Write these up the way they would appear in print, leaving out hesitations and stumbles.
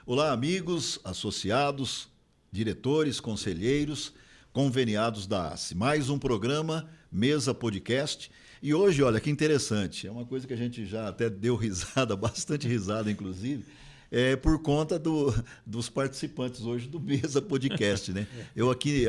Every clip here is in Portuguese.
Olá, amigos, associados, diretores, conselheiros, conveniados da ACE. Mais um programa, Mesa Podcast. E hoje, olha que interessante, é uma coisa que a gente já até deu risada, bastante risada, inclusive, por conta dos participantes hoje do Mesa Podcast, né? Eu aqui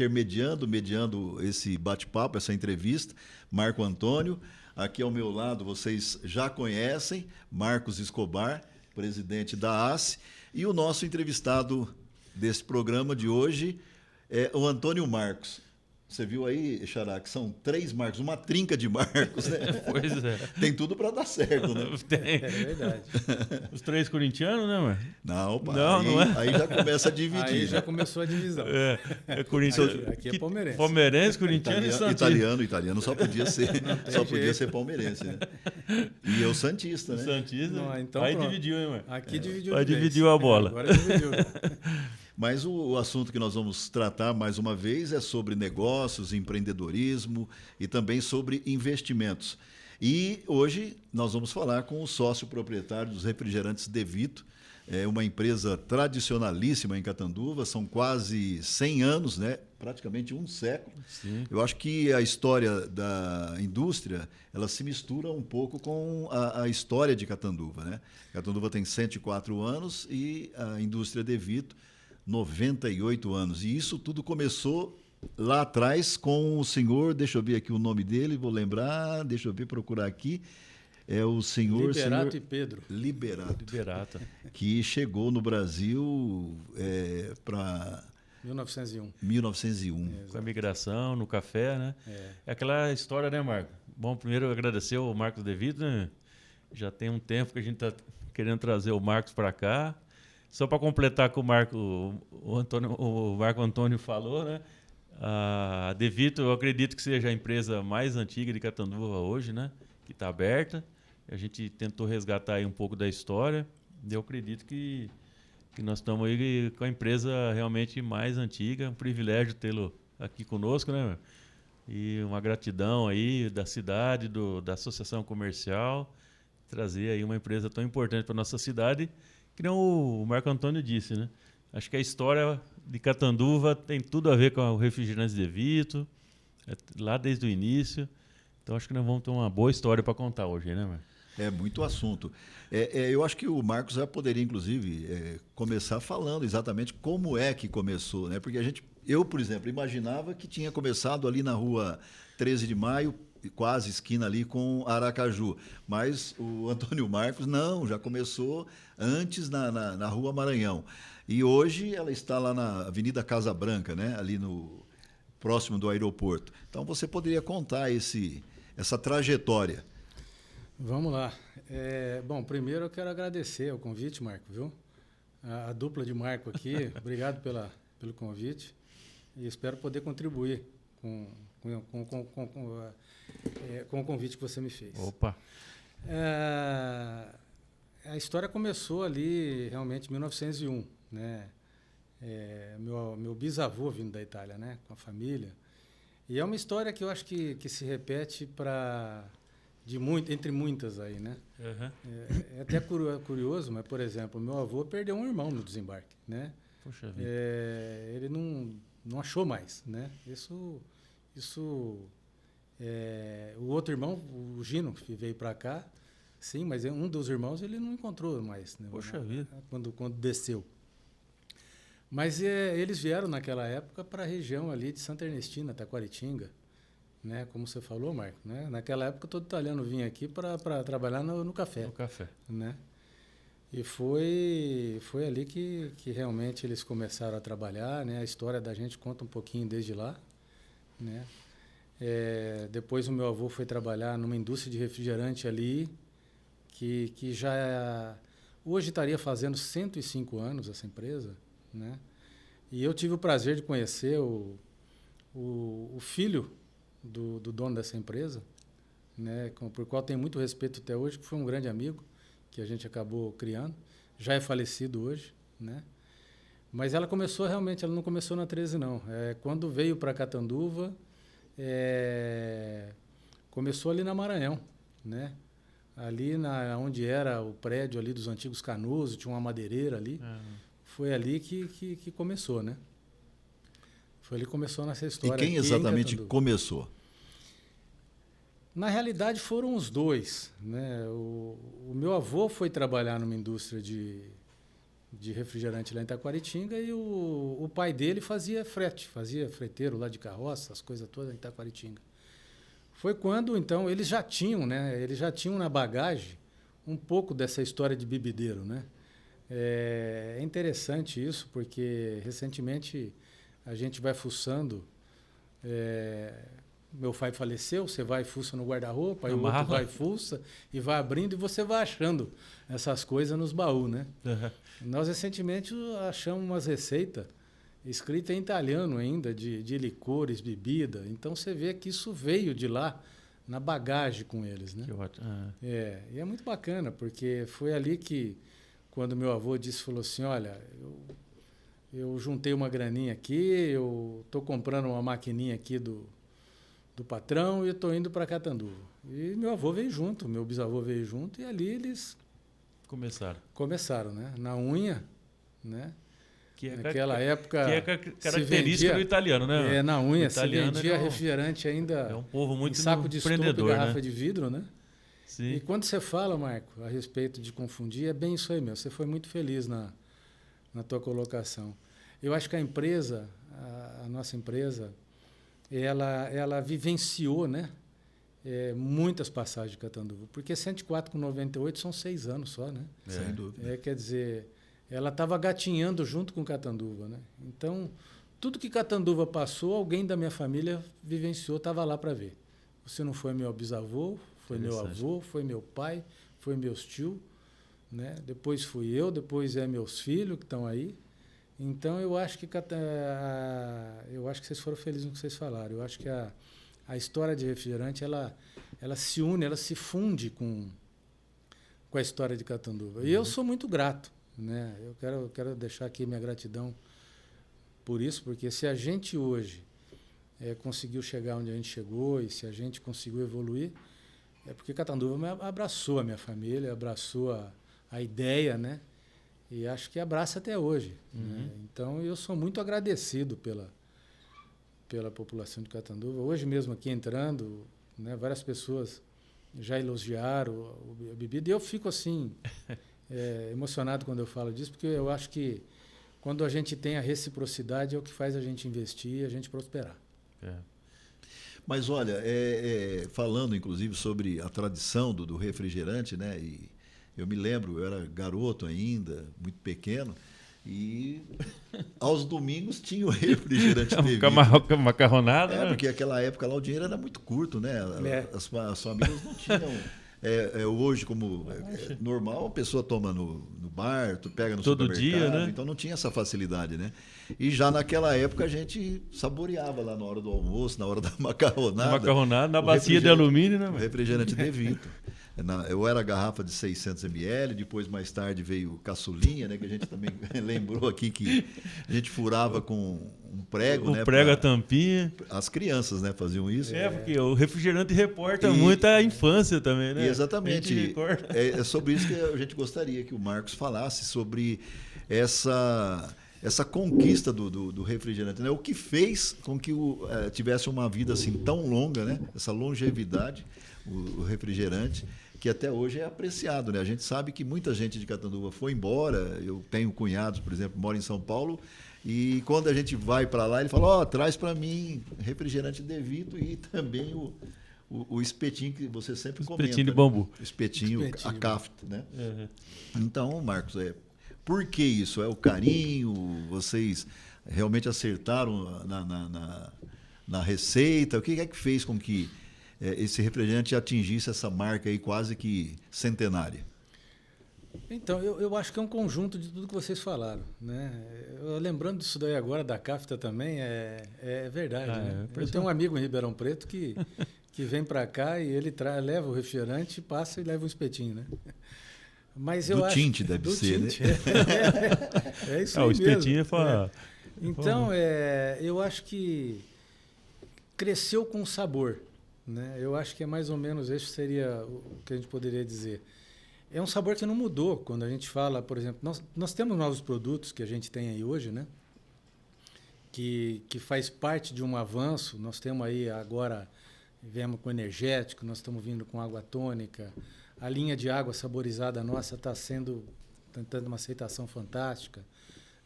mediando esse bate-papo, essa entrevista, Marco Antônio. Aqui ao meu lado, vocês já conhecem, Marcos Escobar, presidente da ACE, e o nosso entrevistado desse programa de hoje é o Antônio Marcos. Você viu aí, Xará, que são 3 Marcos, uma trinca de Marcos, né? Pois é. Tem tudo para dar certo, né? Tem. É verdade. Os 3 corintianos, né, mano? Não, pá, Não, não é. Aí já começa a dividir. Aí já começou a divisão. É Corinthians. Aqui é palmeirense. Palmeirense, corintiano e santista. Italiano só podia ser palmeirense, né? E eu santista, né? Santista. Não, então aí pronto. dividiu, hein, mano? Aqui dividiu. Aí de vez. dividiu a bola. Agora dividiu. Mas o assunto que nós vamos tratar mais uma vez é sobre negócios, empreendedorismo e também sobre investimentos. E hoje nós vamos falar com o sócio proprietário dos refrigerantes Devito, uma empresa tradicionalíssima em Catanduva, são quase 100 anos, né? Praticamente um século. Sim. Eu acho que a história da indústria ela se mistura um pouco com a história de Catanduva, né? Catanduva tem 104 anos e a indústria Devito 98 anos. E isso tudo começou lá atrás com o senhor, deixa eu ver aqui o nome dele, vou lembrar, deixa eu ver, procurar aqui. É o senhor... Liberato e Pedro. Liberato. Liberato. Que chegou no Brasil para... 1901. 1901. Com a migração, no café, né? É aquela história, né, Marco? Bom, primeiro agradecer ao Marcos Devito, né? Já tem um tempo que a gente está querendo trazer o Marcos para cá. Só para completar com o Marco Antônio falou, né? A Devito, eu acredito que seja a empresa mais antiga de Catanduva hoje, né? Que está aberta. A gente tentou resgatar aí um pouco da história. E eu acredito que nós estamos aí com a empresa realmente mais antiga. Um privilégio tê-lo aqui conosco, né? E uma gratidão aí da cidade, da associação comercial, trazer aí uma empresa tão importante para a nossa cidade. Que nem o Marco Antônio disse, né? Acho que a história de Catanduva tem tudo a ver com o refrigerante Devito, lá desde o início. Então acho que nós vamos ter uma boa história para contar hoje, né, Marco? É muito assunto. Eu acho que o Marcos já poderia, inclusive, começar falando exatamente como é que começou, né? Porque eu, por exemplo, imaginava que tinha começado ali na rua 13 de Maio, quase esquina ali com Aracaju. Mas o Antônio Marcos, não, já começou antes na Rua Maranhão. E hoje ela está lá na Avenida Casa Branca, né? Ali próximo do aeroporto. Então você poderia contar essa trajetória. Vamos lá. Bom, primeiro eu quero agradecer o convite, Marco, viu? A dupla de Marco aqui, obrigado pelo convite e espero poder contribuir com o convite que você me fez. Opa! A história começou ali realmente em 1901, né? Meu bisavô vindo da Itália, né? Com a família. E é uma história que eu acho que se repete entre muitas aí, né? Uhum. É até curioso, mas, por exemplo, meu avô perdeu um irmão no desembarque, né? Puxa vida. Ele não achou mais, né? O outro irmão, o Gino, que veio para cá, sim, mas um dos irmãos ele não encontrou mais, né? Poxa vida. Quando desceu. Mas eles vieram naquela época para a região ali de Santa Ernestina, Taquaritinga, né? Como você falou, Marco, né? Naquela época todo italiano vinha aqui para trabalhar no café. No café. Né? E foi ali que realmente eles começaram a trabalhar, né? A história da gente conta um pouquinho desde lá, né? Depois o meu avô foi trabalhar numa indústria de refrigerante ali, que já hoje estaria fazendo 105 anos essa empresa, né? E eu tive o prazer de conhecer o filho do dono dessa empresa, né? Por qual tenho muito respeito até hoje, que foi um grande amigo que a gente acabou criando, já é falecido hoje, né? Mas ela não começou na 13 não. Quando veio para Catanduva, começou ali na Maranhão, né? ali onde era o prédio ali dos antigos Canudos, tinha uma madeireira ali. Foi ali que começou, né? Foi ali que começou nessa história. E quem exatamente começou? Na realidade foram os dois, né? O meu avô foi trabalhar numa indústria de refrigerante lá em Itaquaritinga e o pai dele fazia frete, fazia freteiro lá de carroça, as coisas todas em Itaquaritinga. Foi quando, então, eles já tinham, né? Eles já tinham na bagagem um pouco dessa história de bebedeiro, né? É interessante isso, porque recentemente a gente vai fuçando. Meu pai faleceu, você vai e fuça no guarda-roupa, aí o outro vai e fuça, e vai abrindo, e você vai achando essas coisas nos baús, né? Nós, recentemente, achamos umas receitas escritas em italiano ainda, de licores, bebida. Então, você vê que isso veio de lá, na bagagem com eles, né? Que ótimo. E é muito bacana, porque foi ali que, quando meu avô falou assim, olha, eu juntei uma graninha aqui, eu estou comprando uma maquininha aqui do patrão e estou indo para Catanduva. E meu avô veio junto, meu bisavô veio junto, e ali eles começaram, né? Na unha, né? Naquela época... Que é característica do italiano, né? Na unha, se vendia refrigerante ainda... É um povo muito em saco de estopa e garrafa, né? De vidro, né? Sim. E quando você fala, Marco, a respeito de confundir, é bem isso aí mesmo. Você foi muito feliz na tua colocação. Eu acho que a empresa, a nossa empresa, ela vivenciou, né? Muitas passagens de Catanduva, porque 104 com 98 são 6 anos só, né? Sem dúvida. Quer dizer, ela estava gatinhando junto com Catanduva, né? Então, tudo que Catanduva passou, alguém da minha família vivenciou, estava lá para ver. Você não foi meu bisavô, foi meu avô, foi meu pai, foi meus tios, né? Depois fui eu, depois meus filhos que estão aí. Então, eu acho que vocês foram felizes no que vocês falaram. Eu acho que a história de refrigerante, ela se une, ela se funde com a história de Catanduva. E eu sou muito grato, né? Eu quero deixar aqui minha gratidão por isso, porque se a gente hoje conseguiu chegar onde a gente chegou e se a gente conseguiu evoluir, é porque Catanduva abraçou a minha família, abraçou a ideia, né? E acho que abraça até hoje. Né? Então, eu sou muito agradecido pela população de Catanduva. Hoje mesmo aqui entrando, né, várias pessoas já elogiaram a bebida. E eu fico assim, emocionado quando eu falo disso, porque eu acho que quando a gente tem a reciprocidade é o que faz a gente investir e a gente prosperar. Mas olha, falando inclusive sobre a tradição do refrigerante, né? E eu me lembro, eu era garoto ainda, muito pequeno, e aos domingos tinha o refrigerante devido. Macarronada, né? Porque naquela época lá o dinheiro era muito curto, né? As famílias não tinham. Hoje, como normal, a pessoa toma no bar, tu pega no todo supermercado, dia, né? Então não tinha essa facilidade, né? E já naquela época a gente saboreava lá na hora do almoço, na hora da macarronada. Na bacia de alumínio, né? O refrigerante Devito. Eu era garrafa de 600 ml, depois mais tarde veio o caçulinha, né, que a gente também lembrou aqui que a gente furava com um prego, né? O prego, a tampinha. As crianças, né, faziam isso. Porque o refrigerante reporta muito a infância também, né? Exatamente. É sobre isso que a gente gostaria que o Marcos falasse, sobre essa conquista do refrigerante, né? O que fez com que tivesse uma vida assim tão longa, né? Essa longevidade, o refrigerante, que até hoje é apreciado, né? A gente sabe que muita gente de Catanduva foi embora. Eu tenho cunhados, por exemplo, moram em São Paulo, e quando a gente vai para lá, ele fala: traz para mim refrigerante Devito e também o espetinho que você sempre comenta. Espetinho de bambu. Espetinho, a kafta, né? Então, Marcos, por que isso? É o carinho? Vocês realmente acertaram na receita? O que é que fez com que esse refrigerante atingisse essa marca aí quase que centenária? Então, eu acho que é um conjunto de tudo que vocês falaram, né? Lembrando disso daí agora, da kafta também, é verdade, né? Eu tenho um amigo em Ribeirão Preto que vem para cá e ele leva o refrigerante, passa e leva um espetinho, né? Mas eu acho tinte deve ser, tinte, né? É isso aí o espetinho mesmo. Então, eu acho que cresceu com sabor, né? Eu acho que é mais ou menos esse seria o que a gente poderia dizer. É um sabor que não mudou. Quando a gente fala, por exemplo, nós temos novos produtos que a gente tem aí hoje, né? Que faz parte de um avanço. Nós temos aí agora, viemos com energético, nós estamos vindo com água tônica. A linha de água saborizada nossa está tentando uma aceitação fantástica,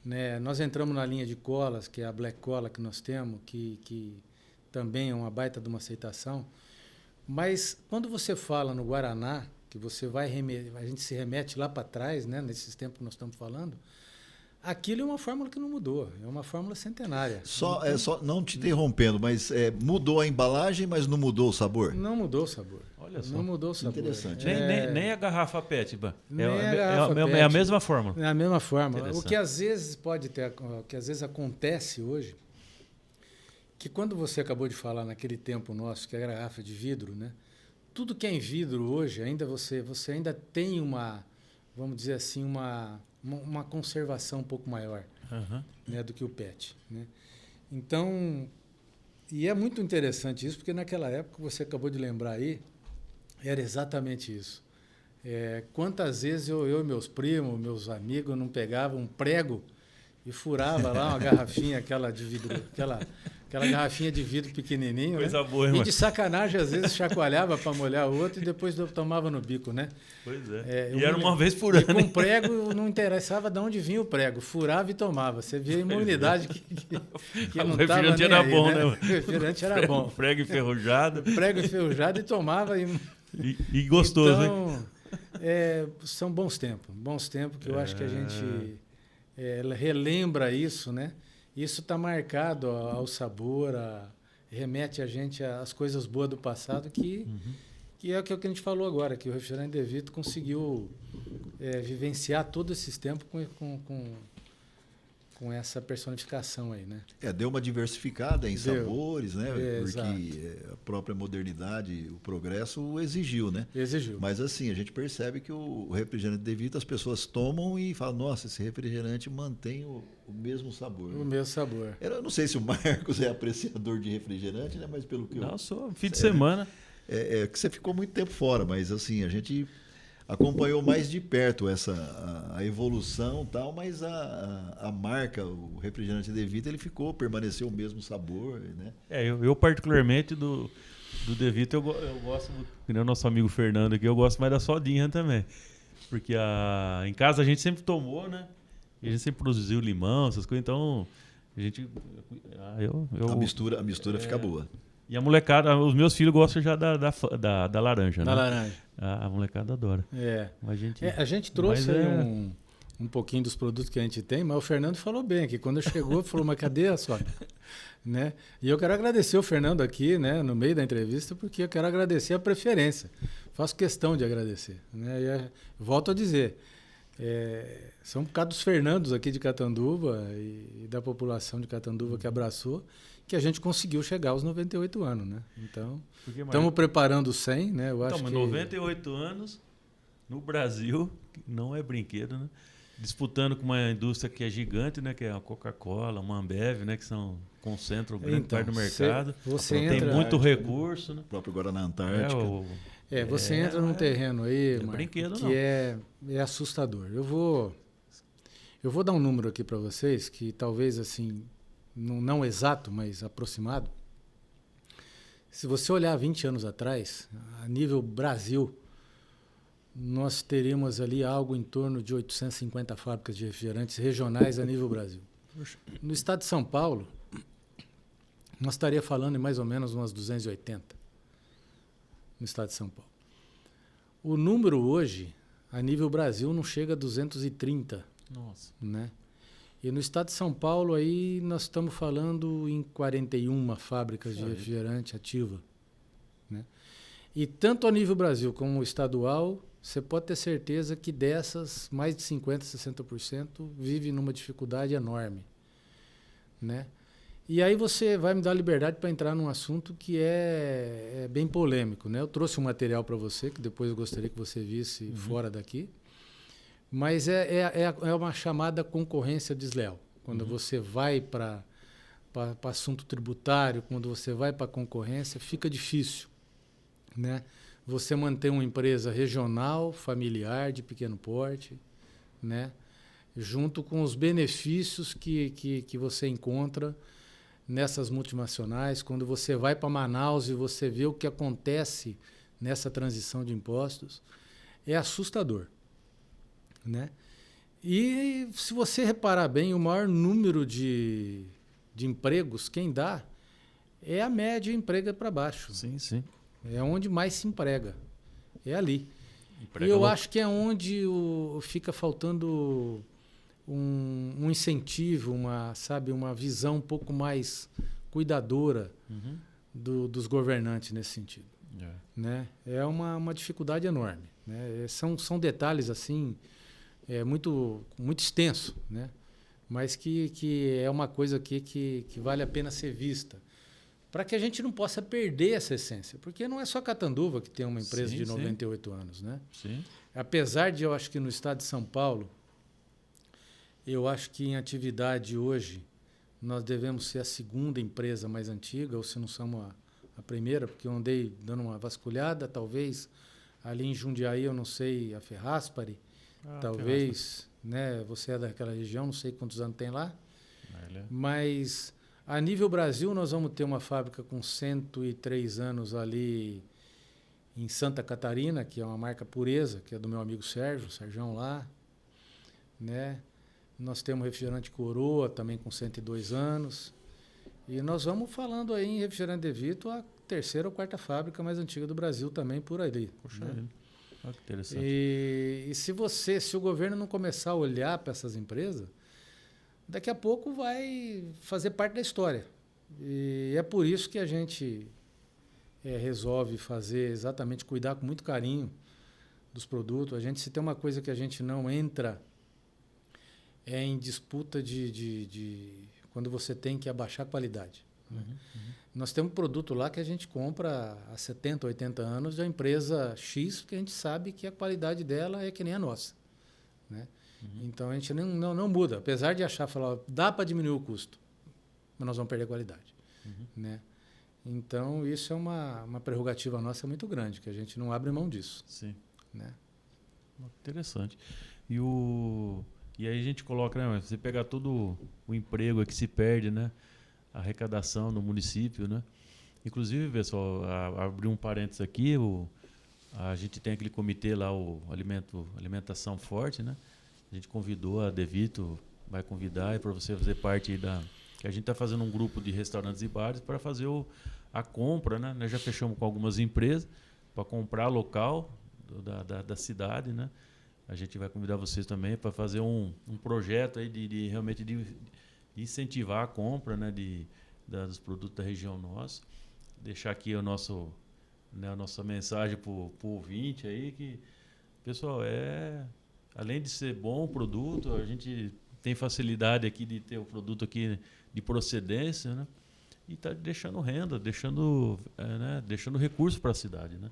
né? Nós entramos na linha de colas, que é a Black Cola que nós temos, que também é uma baita de uma aceitação. Mas quando você fala no Guaraná, que você a gente se remete lá para trás, né, nesses tempos que nós estamos falando, aquilo é uma fórmula que não mudou, é uma fórmula centenária. Só não te interrompendo, mas mudou a embalagem, mas não mudou o sabor? Não mudou o sabor. Olha só. Não mudou o sabor. Interessante. Nem a garrafa PET, Nem a garrafa é PET. a mesma fórmula. É a mesma forma. O Interessante. que às vezes o que às vezes acontece hoje, que quando você acabou de falar naquele tempo nosso, que é a garrafa de vidro, né? Tudo que é em vidro hoje, ainda você ainda tem vamos dizer assim, uma conservação um pouco maior, Uhum. né, do que o PET, né? Então, e é muito interessante isso, porque naquela época, você acabou de lembrar aí, era exatamente isso. Quantas vezes eu e meus primos, meus amigos, não pegavam um prego e furava lá uma garrafinha, aquela de vidro, aquela garrafinha de vidro pequenininho, Coisa né? boa, E hein, de sacanagem, às vezes, chacoalhava para molhar o outro e depois tomava no bico, né? Pois é. Eu E era me uma lembro. vez por E ano. com hein? prego não interessava de onde vinha o prego, furava e tomava. Você via a imunidade que não O estava refrigerante nem era aí, bom, né? né? O refrigerante era bom. Prego enferrujado. Prego enferrujado e tomava. E gostoso, hein? Então, são bons tempos que eu acho que a gente relembra isso, né? Isso está marcado ao sabor, remete a gente às coisas boas do passado, que é o que a gente falou agora, que o refrigerante De Vito conseguiu vivenciar todos esses tempos com essa personificação aí, né? Deu uma diversificada em Deu. sabores, né? Porque Exato. a própria modernidade, o progresso exigiu, né? Exigiu. Mas assim, a gente percebe que o refrigerante De Vito as pessoas tomam e falam, nossa, esse refrigerante mantém o mesmo sabor. O mesmo sabor. Eu não sei se o Marcos é apreciador de refrigerante, né? Mas pelo que Não, sou fim de semana. que você ficou muito tempo fora, mas assim, a gente acompanhou mais de perto a evolução e tal, mas a marca, o refrigerante De Vito, ele permaneceu o mesmo sabor, né? Eu particularmente do De Vito, eu gosto, que nem o nosso amigo Fernando aqui, eu gosto mais da sodinha também. Porque em casa a gente sempre tomou, né? E a gente sempre produziu limão, essas coisas, então a gente... A mistura fica boa. E a molecada, os meus filhos gostam já da laranja, Da né? laranja. A molecada adora. A gente trouxe Mas aí um pouquinho dos produtos que a gente tem, mas o Fernando falou bem aqui. Quando chegou, falou, mas cadê a soda? Né? E eu quero agradecer o Fernando aqui, né, no meio da entrevista, porque eu quero agradecer a preferência. Faço questão de agradecer. Né? Volto a dizer, são por causa dos Fernandos aqui de Catanduva e da população de Catanduva que abraçou, que a gente conseguiu chegar aos 98 anos. Né? Então, estamos preparando os 100. Né? Eu acho mas que 98 anos no Brasil, não é brinquedo, né? Disputando com uma indústria que é gigante, né? Que é a Coca-Cola, uma Ambev, né? Que concentram grande parte do mercado. Tem muito recurso, né? O próprio Guaraná Antártica. Você entra num terreno aí, Marco, brinquedo, que é assustador. Eu vou dar um número aqui para vocês, que talvez assim, não exato, mas aproximado. Se você olhar 20 anos atrás, a nível Brasil, nós teríamos ali algo em torno de 850 fábricas de refrigerantes regionais a nível Brasil. No estado de São Paulo, nós estaríamos falando em mais ou menos umas 280 no estado de São Paulo. O número hoje, a nível Brasil, não chega a 230. Nossa. Né? E no estado de São Paulo, aí nós estamos falando em 41 fábricas de refrigerante ativa. Né? E tanto a nível Brasil como estadual, você pode ter certeza que dessas, mais de 50%, 60% vive numa dificuldade enorme. Né? E aí você vai me dar liberdade para entrar num assunto que é bem polêmico. Né? Eu trouxe um material para você, que depois eu gostaria que você visse fora daqui. Mas é uma chamada concorrência desleal. Quando você vai para assunto tributário, quando você vai para a concorrência, fica difícil. né? Você manter uma empresa regional, familiar, de pequeno porte, né? Junto com os benefícios que você encontra nessas multinacionais, quando você vai para Manaus e você vê o que acontece nessa transição de impostos, é assustador, né? E se você reparar bem, o maior número de empregos, quem dá, é a média emprega para baixo. Sim, sim. É onde mais se emprega. É ali. Emprega E eu local. acho que é onde fica faltando um incentivo, uma visão um pouco mais cuidadora Uhum. dos governantes nesse sentido. É. Né? É uma dificuldade enorme. Né? São detalhes assim, muito extenso, né? Mas que é uma coisa aqui que vale a pena ser vista, para que a gente não possa perder essa essência, porque não é só Catanduva que tem uma empresa Sim, de sim. 98 anos, né? Sim. Apesar de eu acho que no estado de São Paulo, eu acho que em atividade hoje nós devemos ser a segunda empresa mais antiga, ou se não somos a primeira, porque eu andei dando uma vasculhada, talvez ali em Jundiaí, eu não sei, a Ferraspari, talvez, né? Você é daquela região, não sei quantos anos tem lá, mas a nível Brasil nós vamos ter uma fábrica com 103 anos ali em Santa Catarina, que é uma marca Pureza, que é do meu amigo Sérgio lá, né? Nós temos refrigerante Coroa, também com 102 anos. E nós vamos falando aí em refrigerante De Vito, a terceira ou quarta fábrica mais antiga do Brasil também por aí. Poxa, né? olha que interessante. E se o governo não começar a olhar para essas empresas, daqui a pouco vai fazer parte da história. E é por isso que a gente resolve fazer exatamente, cuidar com muito carinho dos produtos. A gente, se tem uma coisa que a gente não entra, é em disputa de quando você tem que abaixar a qualidade. Né? Nós temos um produto lá que a gente compra há 70, 80 anos da empresa X, que a gente sabe que a qualidade dela é que nem a nossa. Né? Então a gente não muda. Apesar de falar, dá para diminuir o custo, mas nós vamos perder a qualidade. Né? Então isso é uma prerrogativa nossa muito grande, que a gente não abre mão disso. Sim. Né? Interessante. E aí a gente coloca, né, você pegar todo o emprego que se perde, né, a arrecadação no município, né? Inclusive, pessoal, abrir um parênteses aqui, a gente tem aquele comitê lá, o Alimentação Forte, né? A gente convidou, a De Vito vai convidar para você fazer parte que a gente está fazendo um grupo de restaurantes e bares para fazer a compra, né? Nós já fechamos com algumas empresas para comprar local da cidade, né? A gente vai convidar vocês também para fazer um projeto aí de realmente de incentivar a compra, né, dos produtos da região nossa. Deixar aqui a nossa mensagem para o ouvinte aí, que, pessoal, além de ser bom o produto, a gente tem facilidade aqui de ter o produto aqui de procedência, né? E está deixando renda, deixando recurso para a cidade, né?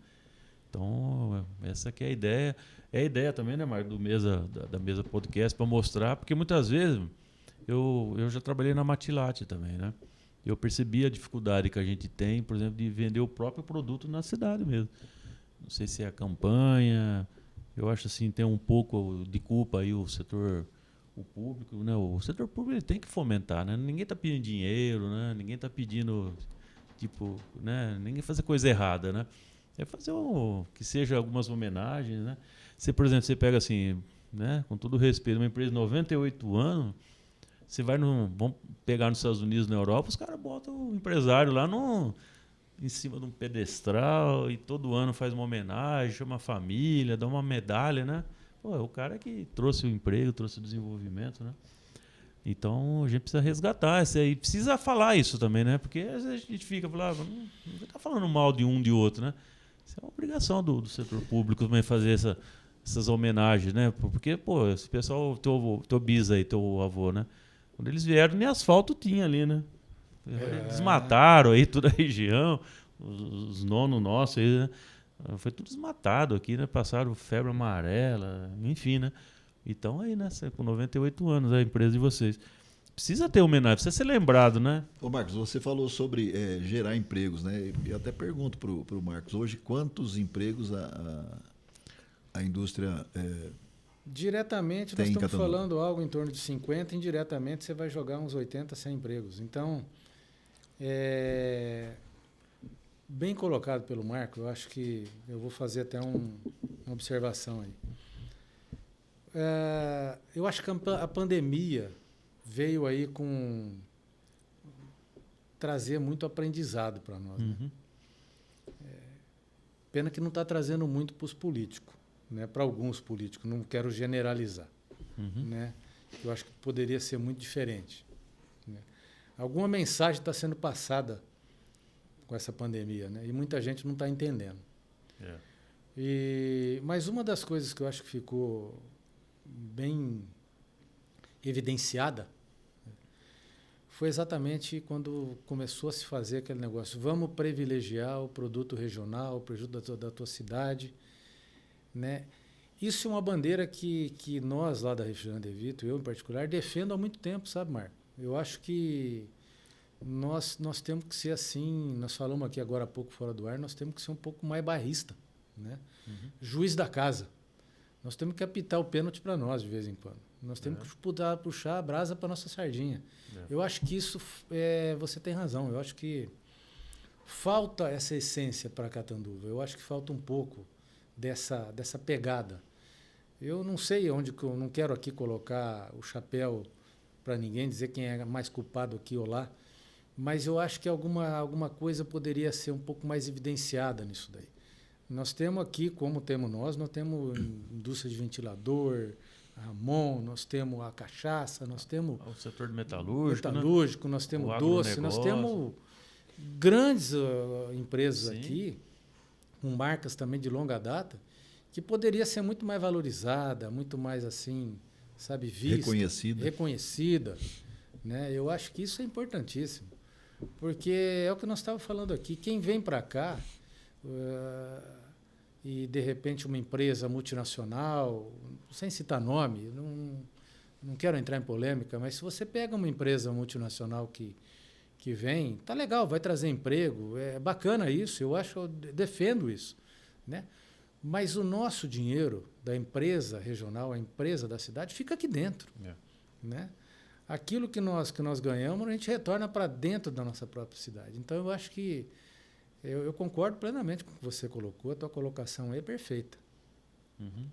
Então, essa aqui é a ideia. É a ideia também, né, Marco, da Mesa Podcast, para mostrar, porque muitas vezes eu já trabalhei na Matilate também, né? Eu percebi a dificuldade que a gente tem, por exemplo, de vender o próprio produto na cidade mesmo. Não sei se é a campanha, eu acho assim, tem um pouco de culpa aí o público, né? O setor público ele tem que fomentar, né? Ninguém está pedindo dinheiro, né? Ninguém está pedindo, né? Ninguém fazer coisa errada, né? É fazer que seja algumas homenagens, né? Por exemplo, você pega assim, né? Com todo respeito, uma empresa de 98 anos, você vamos pegar nos Estados Unidos, na Europa, os caras botam o empresário lá em cima de um pedestral e todo ano faz uma homenagem, chama a família, dá uma medalha, né? Pô, é o cara que trouxe o emprego, trouxe o desenvolvimento, né? Então, a gente precisa resgatar isso aí. Precisa falar isso também, né? Porque às vezes a gente fica falando, não está falando mal de um de outro, né? Isso é uma obrigação do setor público também fazer essas homenagens, né? Porque, pô, esse pessoal, teu bis aí, teu avô, né? Quando eles vieram, nem asfalto tinha ali, né? Desmataram aí toda a região, os nonos nossos aí, né? Foi tudo desmatado aqui, né? Passaram febre amarela, enfim, né? Então aí, né? Com 98 anos a empresa de vocês. precisa ter homenagem, precisa ser lembrado, né? Ô Marcos, você falou sobre gerar empregos, né? Eu até pergunto para o Marcos, hoje quantos empregos a indústria Diretamente, tem nós em estamos Catanduva? falando algo em torno de 50, indiretamente você vai jogar uns 80, 100 empregos. Então, bem colocado pelo Marco, eu acho que eu vou fazer até uma observação aí. Eu acho que a pandemia veio aí trazer muito aprendizado para nós. Né? Uhum. Pena que não está trazendo muito para os políticos, né? Para alguns políticos, não quero generalizar. Uhum. Né? Eu acho que poderia ser muito diferente. Né? Alguma mensagem está sendo passada com essa pandemia, né? E muita gente não está entendendo. Mas uma das coisas que eu acho que ficou bem evidenciada foi exatamente quando começou a se fazer aquele negócio. Vamos privilegiar o produto regional, o produto da tua cidade. Né? Isso é uma bandeira que nós, lá da Refrigerante De Vito, eu em particular, defendo há muito tempo, sabe, Marco? Eu acho que nós temos que ser assim, nós falamos aqui agora há pouco fora do ar, nós temos que ser um pouco mais bairrista, né? Uhum. Juiz da casa. Nós temos que apitar o pênalti para nós de vez em quando. Nós temos que puxar a brasa para nossa sardinha. Eu acho que isso, você tem razão, eu acho que falta essa essência para Catanduva, eu acho que falta um pouco dessa pegada. Eu não sei onde, eu não quero aqui colocar o chapéu para ninguém, dizer quem é mais culpado aqui ou lá, mas eu acho que alguma coisa poderia ser um pouco mais evidenciada nisso daí. Nós temos aqui, como temos nós temos indústria de ventilador, a Ramon, nós temos a cachaça, nós temos o setor de metalúrgico, né? Nós temos o doce, nós temos grandes empresas Sim. aqui, com marcas também de longa data, que poderia ser muito mais valorizada, muito mais assim, sabe, vista, reconhecida, né? Eu acho que isso é importantíssimo, porque é o que nós estávamos falando aqui. Quem vem para cá e de repente uma empresa multinacional, sem citar nome, não quero entrar em polêmica, mas se você pega uma empresa multinacional que vem, tá legal, vai trazer emprego, é bacana isso, eu defendo isso, né? Mas o nosso dinheiro da empresa regional, a empresa da cidade, fica aqui dentro, né? Aquilo que nós ganhamos, a gente retorna para dentro da nossa própria cidade. Então, eu acho que eu concordo plenamente com o que você colocou, a tua colocação aí é perfeita. Uhum.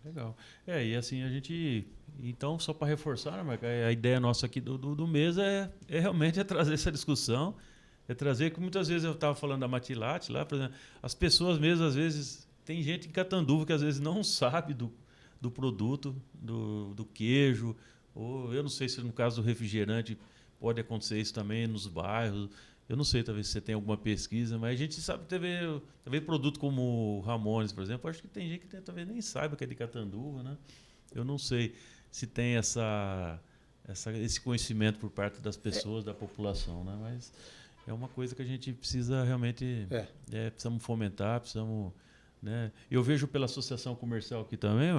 Legal. E assim, a gente... Então, só para reforçar, né, Marco, a ideia nossa aqui do mês é realmente trazer essa discussão, trazer, que muitas vezes eu estava falando da Matilate lá, por exemplo, as pessoas mesmo, às vezes, tem gente em Catanduva que às vezes não sabe do produto, do queijo, ou eu não sei se no caso do refrigerante pode acontecer isso também nos bairros, eu não sei, talvez você tenha alguma pesquisa, mas a gente sabe, talvez produto como o Ramones, por exemplo, acho que tem gente que talvez nem saiba que é de Catanduva, né? Eu não sei se tem esse conhecimento por parte das pessoas, da população, né? Mas é uma coisa que a gente precisa realmente... precisamos fomentar, precisamos... Né? Eu vejo pela associação comercial aqui também,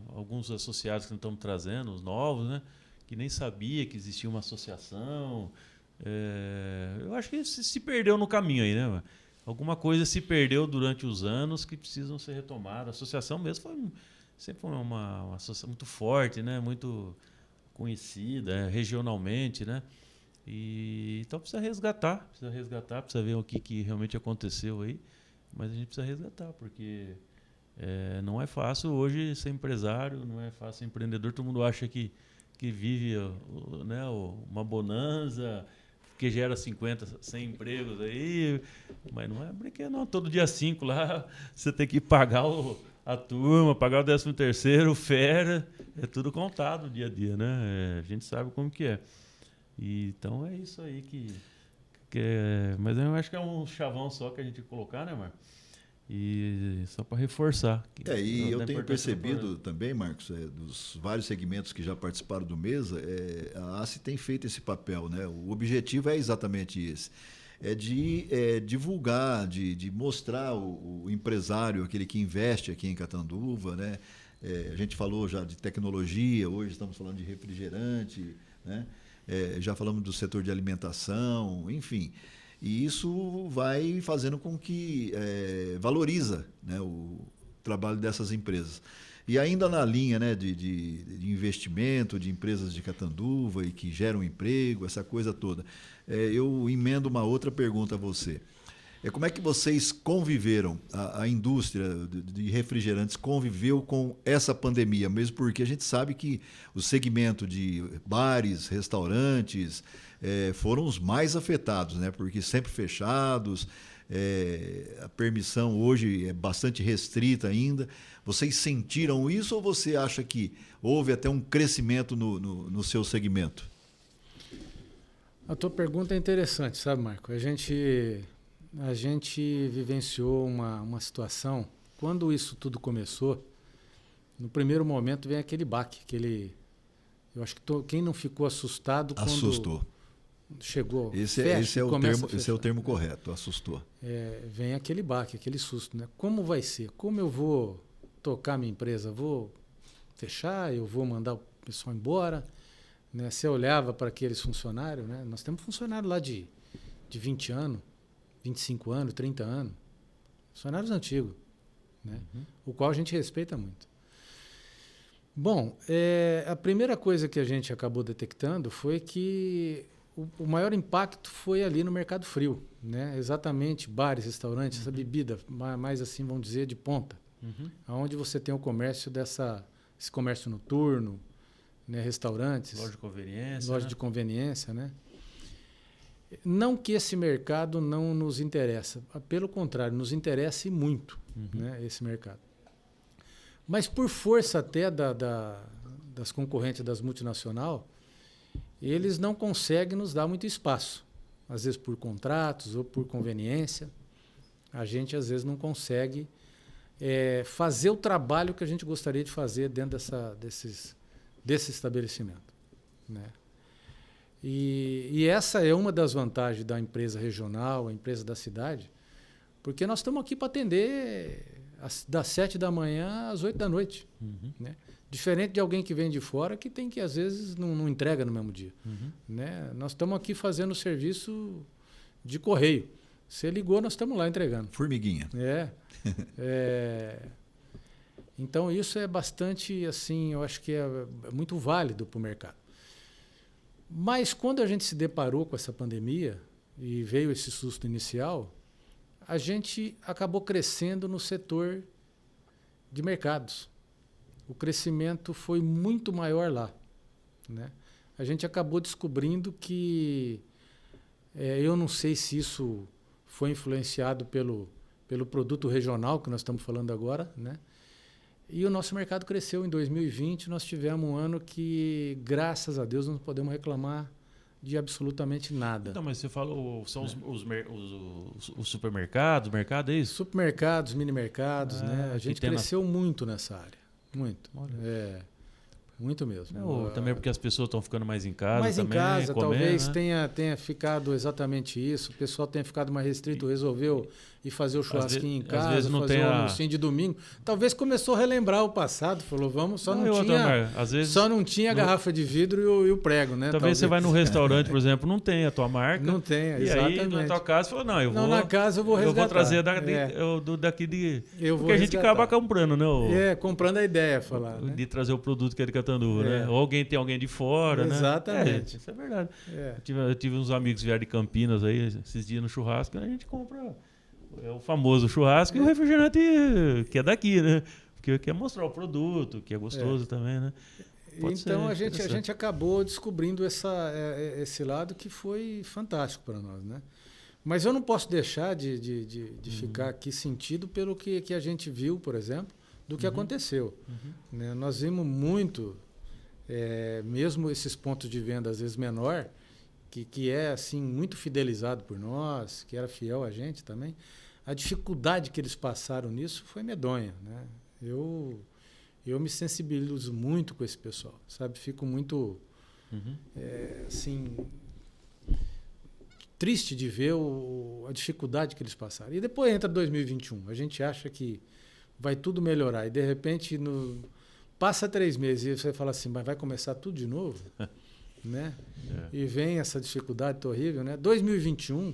alguns associados que nós estamos trazendo, os novos, né? Que nem sabia que existia uma associação. Eu acho que se perdeu no caminho aí, né? Alguma coisa se perdeu durante os anos que precisam ser retomadas. A associação mesmo sempre foi uma associação muito forte, né? Muito conhecida regionalmente, né? Então precisa resgatar, precisa ver o que realmente aconteceu aí, mas a gente precisa resgatar, porque não é fácil hoje ser empresário, não é fácil ser empreendedor. Todo mundo acha que vive né, uma bonança, que gera 50, 100 empregos aí, mas não é brinquedo não. Todo dia 5 lá, você tem que pagar a turma, pagar o 13º, férias, é tudo contado dia a dia, né? A gente sabe como que é. Então é isso aí mas eu acho que é um chavão só que a gente tem que colocar, né, Marcos? E só para reforçar. E eu tenho percebido também, Marcos, dos vários segmentos que já participaram do Mesa, a ACE tem feito esse papel, né? O objetivo é exatamente esse. É de divulgar, de mostrar o empresário, aquele que investe aqui em Catanduva, né? A gente falou já de tecnologia, hoje estamos falando de refrigerante, né? Já falamos do setor de alimentação, enfim. E isso vai fazendo com que valoriza, né, o trabalho dessas empresas. E ainda na linha, né, de investimento de empresas de Catanduva e que geram emprego, essa coisa toda, eu emendo uma outra pergunta a você. Como é que vocês conviveram, a indústria de refrigerantes conviveu com essa pandemia? Mesmo porque a gente sabe que o segmento de bares, restaurantes foram os mais afetados, né? Porque sempre fechados, a permissão hoje é bastante restrita ainda. Vocês sentiram isso ou você acha que houve até um crescimento no seu segmento? A tua pergunta é interessante, sabe, Marco? A gente vivenciou uma situação, quando isso tudo começou, no primeiro momento vem aquele baque, eu acho que quem não ficou assustado quando assustou. Chegou, esse é o termo correto, assustou. Vem aquele baque, aquele susto, né? Como vai ser? Como eu vou tocar minha empresa? Vou fechar? Eu vou mandar o pessoal embora? Né? Você olhava para aqueles funcionários, né? Nós temos funcionário lá de 20 anos, 25 anos, 30 anos, funcionários antigos, né? O qual a gente respeita muito. Bom, a primeira coisa que a gente acabou detectando foi que o maior impacto foi ali no mercado frio, né? Exatamente, bares, restaurantes, essa bebida, mais assim, vamos dizer, de ponta, onde você tem o comércio esse comércio noturno, né? Restaurantes, loja de conveniência, né? Não que esse mercado não nos interessa, pelo contrário, nos interessa e muito, né, esse mercado. Mas por força até das concorrentes das multinacionais, eles não conseguem nos dar muito espaço. Às vezes por contratos ou por conveniência, a gente às vezes não consegue fazer o trabalho que a gente gostaria de fazer dentro desse estabelecimento, né? E essa é uma das vantagens da empresa regional, a empresa da cidade, porque nós estamos aqui para atender das 7 da manhã às 8 da noite. Né? Diferente de alguém que vem de fora, que tem que, às vezes, não entrega no mesmo dia. Né? Nós estamos aqui fazendo o serviço de correio. Você ligou, nós estamos lá entregando. Formiguinha. Então, isso é bastante, assim, eu acho que é muito válido para o mercado. Mas quando a gente se deparou com essa pandemia e veio esse susto inicial, a gente acabou crescendo no setor de mercados. O crescimento foi muito maior lá, né? A gente acabou descobrindo que, eu não sei se isso foi influenciado pelo produto regional que nós estamos falando agora, né? E o nosso mercado cresceu em 2020, nós tivemos um ano que, graças a Deus, não podemos reclamar de absolutamente nada. Então, mas você falou, são os supermercados, mercado, é isso? Supermercados, mini-mercados, né? A gente cresceu muito nessa área, muito. Muito mesmo. Também porque as pessoas estão ficando mais em casa. Mais também, em casa, comendo, talvez né? tenha ficado exatamente isso. O pessoal tenha ficado mais restrito, resolveu ir fazer o churrasquinho em casa, às vezes não fazer tem o almocinho de domingo. Talvez começou a relembrar o passado, falou, vamos, só não tinha a garrafa de vidro e o prego, né? Talvez você vai num restaurante, por exemplo, não tem a tua marca. Não tem, e exatamente. E aí na tua casa você falou, na casa eu vou resgatar. Eu vou trazer daqui de... Porque a gente acaba comprando, né? Comprando a ideia, falar. De trazer o produto que é de Catanduva, né? Ou tem alguém de fora, exatamente. Né? Isso é verdade. Eu tive uns amigos que vieram de Campinas aí, esses dias no churrasco, a gente compra o famoso churrasco e o refrigerante que é daqui, né? Porque quer mostrar o produto, que é gostoso também, né? Então a gente acabou descobrindo esse lado que foi fantástico para nós, né? Mas eu não posso deixar de ficar aqui sentido pelo que a gente viu, por exemplo, do que aconteceu. Né? Nós vimos muito, mesmo esses pontos de venda às vezes menor, que é assim muito fidelizado por nós, que era fiel a gente também, a dificuldade que eles passaram nisso foi medonha, né? Eu me sensibilizo muito com esse pessoal, sabe? Fico muito assim triste de ver a dificuldade que eles passaram. E depois entra 2021, a gente acha que vai tudo melhorar e de repente Passa 3 meses e você fala assim, mas vai começar tudo de novo? Né? E vem essa dificuldade terrível. Né? 2021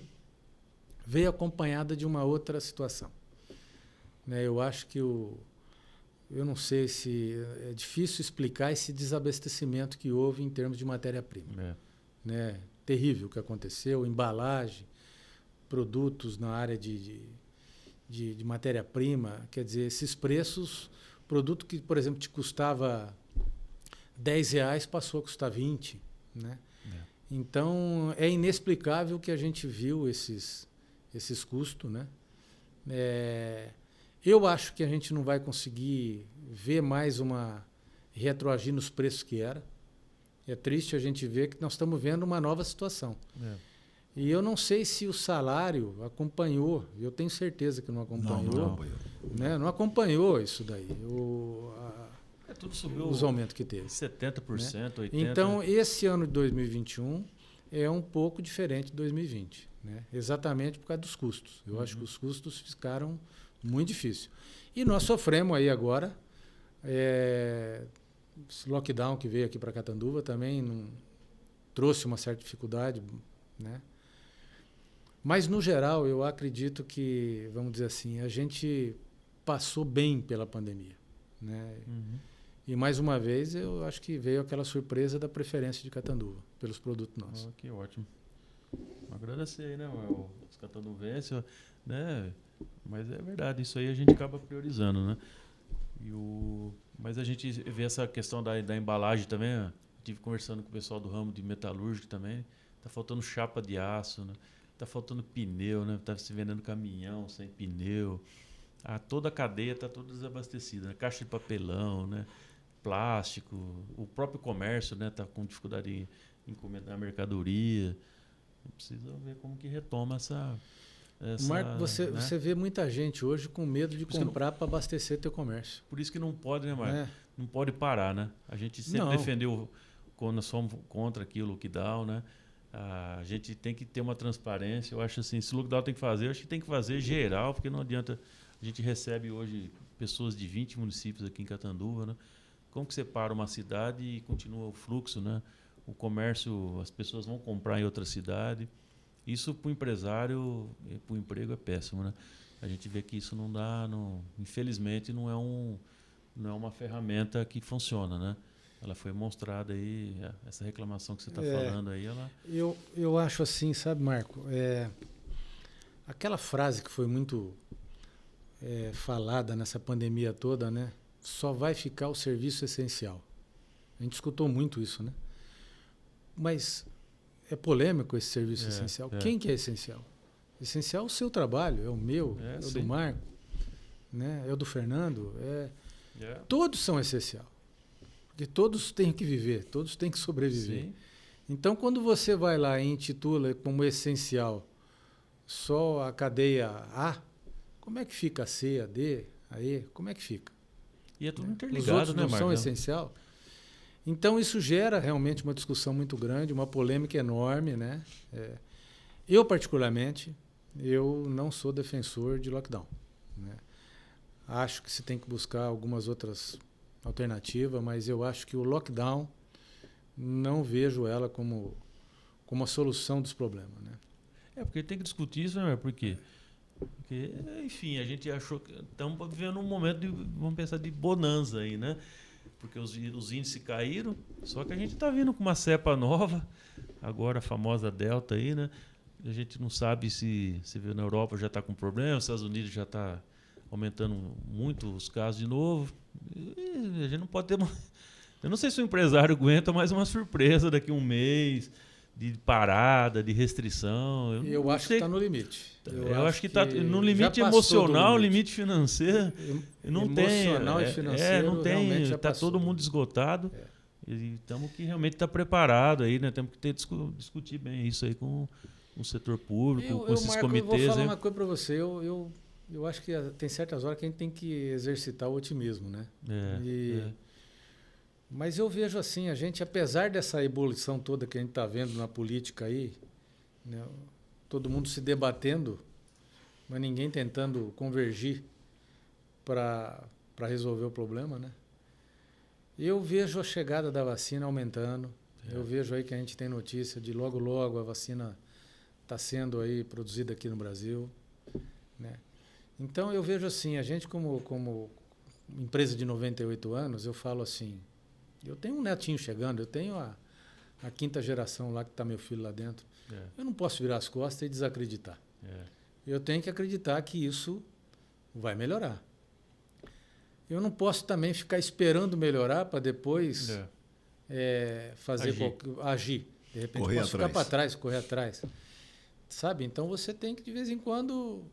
veio acompanhada de uma outra situação. Né? Eu acho que eu não sei se é difícil explicar esse desabastecimento que houve em termos de matéria-prima. Né? Terrível o que aconteceu, embalagem, produtos na área de matéria-prima, quer dizer, esses preços, produto que, por exemplo, te custava R$10 passou a custar 20, né? Então, é inexplicável que a gente viu esses custos, né? Eu acho que a gente não vai conseguir ver mais retroagir nos preços que era. É triste a gente ver que nós estamos vendo uma nova situação. E eu não sei se o salário acompanhou, eu tenho certeza que não acompanhou. Né? Não acompanhou isso daí, tudo subiu os aumentos que teve. 70%, né? 80%. Então, esse ano de 2021 é um pouco diferente de 2020, né? Exatamente por causa dos custos. Eu acho que os custos ficaram muito difíceis. E nós sofremos aí agora, esse lockdown que veio aqui para Catanduva também trouxe uma certa dificuldade, né? Mas, no geral, eu acredito que, vamos dizer assim, a gente passou bem pela pandemia, né? E, mais uma vez, eu acho que veio aquela surpresa da preferência de Catanduva pelos produtos nossos. Que ótimo. Agradecer aí, né, os catanduvenses, né? Mas é verdade, isso aí a gente acaba priorizando, né? Mas a gente vê essa questão da embalagem também. Estive conversando com o pessoal do ramo de metalúrgico também. Está faltando chapa de aço, né? Está faltando pneu, né? Está se vendendo caminhão sem pneu. Toda a cadeia está toda desabastecida, né? Caixa de papelão, né? Plástico, o próprio comércio, né? Está com dificuldade em encomendar mercadoria. Precisa ver como que retoma essa Marco, você vê muita gente hoje com medo de comprar para abastecer teu comércio. Por isso que não pode, né, Marco? Não pode parar, né? A gente sempre defendeu, quando nós somos contra aqui o lockdown, né? A gente tem que ter uma transparência. Eu acho assim, se o lockdown tem que fazer, eu acho que tem que fazer geral, porque não adianta. A gente recebe hoje pessoas de 20 municípios aqui em Catanduva, né? Como que você para uma cidade e continua o fluxo, né? O comércio, as pessoas vão comprar em outra cidade. Isso para o empresário, para o emprego é péssimo, né? A gente vê que isso não dá, infelizmente não é uma ferramenta que funciona, né? Ela foi mostrada aí, essa reclamação que você está falando aí, ela... Eu acho assim, sabe, Marco? Aquela frase que foi muito falada nessa pandemia toda, né? Só vai ficar o serviço essencial. A gente escutou muito isso, né? Mas é polêmico esse serviço essencial. Quem que é essencial? Essencial é o seu trabalho, é o meu, é o do Marco, né? É o do Fernando. Todos são essenciais. Porque todos têm que viver, todos têm que sobreviver. Sim. Então, quando você vai lá e intitula como essencial só a cadeia A, como é que fica a C, a D, a E? Como é que fica? E é tudo interligado, os outros né, não Marco? São essencial. Então, isso gera realmente uma discussão muito grande, uma polêmica enorme, né? Eu, particularmente, eu não sou defensor de lockdown, né? Acho que se tem que buscar algumas outras alternativas, mas eu acho que o lockdown, não vejo ela como a solução dos problemas, né? Porque tem que discutir isso, né? Por quê? Porque, enfim, a gente achou que estamos vivendo um momento vamos pensar, de bonança aí, né? Porque os índices caíram, só que a gente está vindo com uma cepa nova, agora a famosa Delta aí, né? A gente não sabe se vê na Europa já está com problema, os Estados Unidos já está aumentando muito os casos de novo. E a gente não pode ter... Eu não sei se o empresário aguenta mais uma surpresa daqui a um mês, de parada, de restrição. Eu acho que está no limite. Eu acho que está no limite emocional, limite financeiro. Não tem. Emocional e financeiro. Não tem. Está todo mundo esgotado. E temos que realmente estar preparado aí, né? Temos que discutir bem isso aí com o setor público, com esses Marco, comitês. Eu vou falar uma coisa para você. Eu acho que tem certas horas que a gente tem que exercitar o otimismo, né? Mas eu vejo assim, a gente, apesar dessa ebulição toda que a gente está vendo na política aí, né, todo mundo se debatendo, mas ninguém tentando convergir para resolver o problema, né? Eu vejo a chegada da vacina aumentando. Eu vejo aí que a gente tem notícia de logo, logo a vacina está sendo aí produzida aqui no Brasil, né? Então, eu vejo assim, a gente como empresa de 98 anos, eu falo assim, eu tenho um netinho chegando, eu tenho a 5ª geração lá, que está meu filho lá dentro. Eu não posso virar as costas e desacreditar. Eu tenho que acreditar que isso vai melhorar. Eu não posso também ficar esperando melhorar para depois agir. De repente, correr posso ficar atrás. para trás, correr atrás. Sabe? Então, você tem que, de vez em quando,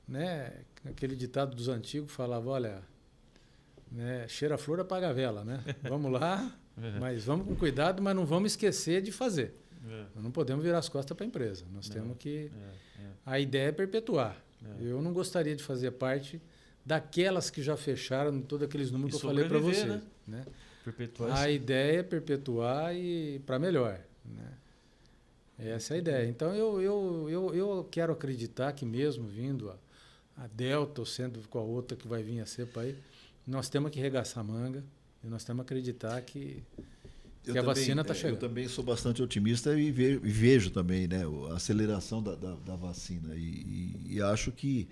né, aquele ditado dos antigos falava, olha, né, cheira a flor, apaga a vela, né? Vamos lá, mas vamos com cuidado, mas não vamos esquecer de fazer. Nós não podemos virar as costas para a empresa. Nós temos que... A ideia é perpetuar. Eu não gostaria de fazer parte daquelas que já fecharam todos aqueles números que eu falei para vocês. Né? Perpetuar. A ideia é perpetuar e para melhor. Né? Essa é a ideia. Então, eu quero acreditar que mesmo vindo a Delta, ou sendo com a outra que vai vir a cepa aí, nós temos que regaçar a manga e nós temos que acreditar que a vacina está chegando. Eu também sou bastante otimista e vejo também, né, a aceleração da vacina. E acho que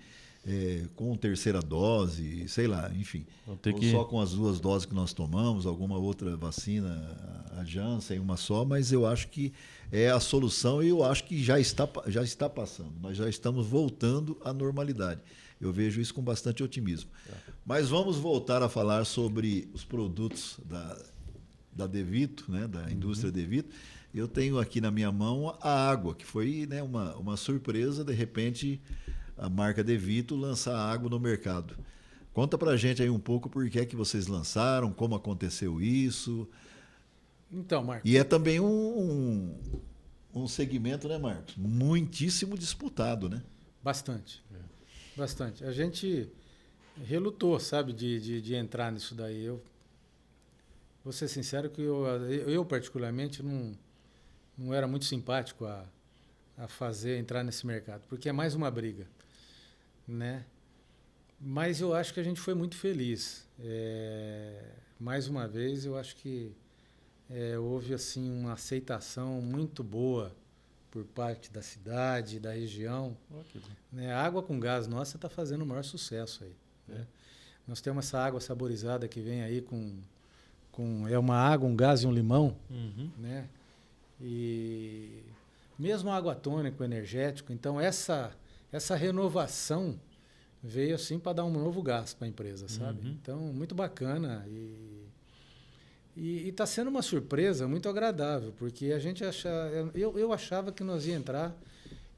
com terceira dose, sei lá, enfim, só com as 2 doses que nós tomamos, alguma outra vacina, a Janssen, uma só, mas eu acho que é a solução e eu acho que já está passando. Nós já estamos voltando à normalidade. Eu vejo isso com bastante otimismo. Mas vamos voltar a falar sobre os produtos da Devito, né, da indústria Devito. Eu tenho aqui na minha mão a água, que foi, né, uma surpresa, de repente, a marca Devito lançar água no mercado. Conta pra gente aí um pouco por que é que vocês lançaram, como aconteceu isso. Então, Marcos... E é também um segmento, né, Marcos? Muitíssimo disputado, né? Bastante. Bastante. A gente relutou, sabe, de entrar nisso daí. Vou ser sincero que eu particularmente, não era muito simpático a entrar nesse mercado, porque é mais uma briga, né? Mas eu acho que a gente foi muito feliz. Mais uma vez, eu acho que houve assim uma aceitação muito boa por parte da cidade, da região. Né? A água com gás nossa está fazendo o maior sucesso aí. Né? Nós temos essa água saborizada que vem aí com uma água, um gás e um limão, né? E mesmo água tônica, energético. Então, essa renovação veio assim para dar um novo gás para a empresa, sabe? Então, muito bacana e está sendo uma surpresa muito agradável, porque a gente eu achava que nós ia entrar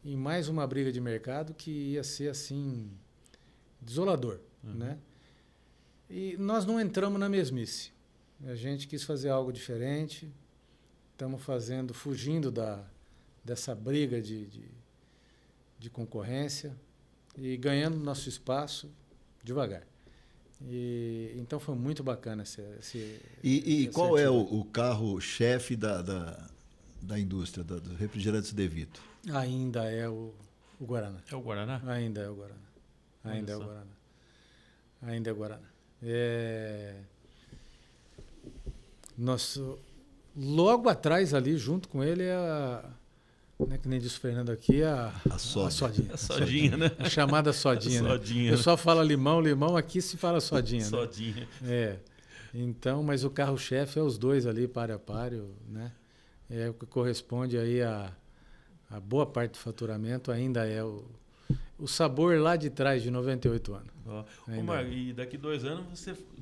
em mais uma briga de mercado que ia ser assim desolador, né? E nós não entramos na mesmice. A gente quis fazer algo diferente. Estamos fugindo dessa briga de concorrência e ganhando nosso espaço devagar. Então foi muito bacana E qual é o carro-chefe da indústria, dos refrigerantes Devito? Ainda é o Guaraná. É o Guaraná? Ainda é o Guaraná. Ainda é o Guaraná. Ainda é o Guaraná. Logo atrás ali, junto com ele, né, que nem disse o Fernando aqui, a sodinha. A sodinha, né? A chamada sodinha. Sodinha. Né? O pessoal fala limão, aqui se fala sodinha. Sodinha. Né? Então, mas o carro-chefe é os dois ali, páreo a páreo, né? O que corresponde aí a boa parte do faturamento ainda é o sabor lá de trás de 98 anos. Marco, e daqui 2 anos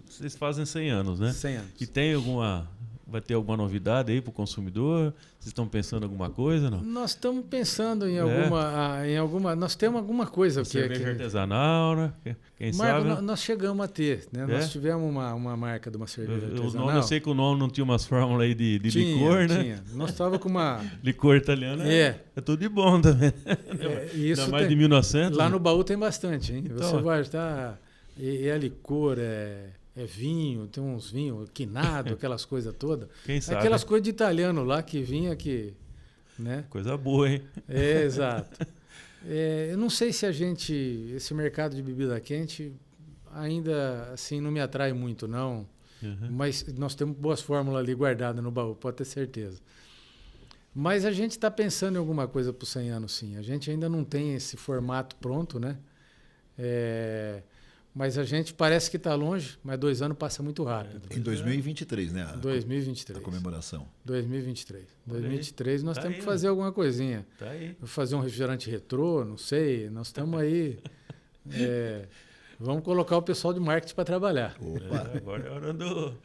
vocês fazem 100 anos, né? 100 anos. E vai ter alguma novidade aí para o consumidor? Vocês estão pensando em alguma coisa, não? Nós estamos pensando em alguma... Nós temos alguma coisa. Cerveja artesanal, né? Quem Marco, sabe? Nós chegamos a ter, né? Nós tivemos uma marca de uma cerveja artesanal. Eu sei que o nome não tinha umas fórmulas aí de licor, né? Tinha. Nós estávamos com uma... Licor italiano é tudo de bom também. Isso ainda mais de 1900. Lá né? no baú tem bastante, hein? Então, você vai estar... É licor, é vinho, tem uns vinhos, quinado, aquelas coisas todas. Quem sabe? Aquelas coisas de italiano lá que vinha que... Né? Coisa boa, hein? Exato. Eu não sei se esse mercado de bebida quente ainda assim não me atrai muito, não. Mas nós temos boas fórmulas ali guardadas no baú, pode ter certeza. Mas a gente está pensando em alguma coisa para os 100 anos, sim. A gente ainda não tem esse formato pronto, né? Mas a gente parece que está longe, mas 2 anos passa muito rápido. Em 2023, né? 2023. A comemoração. 2023. 2023 nós Tá temos aí, que fazer alguma coisinha. Tá aí. Fazer um refrigerante retrô, não sei. Nós estamos aí. Vamos colocar o pessoal de marketing para trabalhar. Opa, Agora é hora do...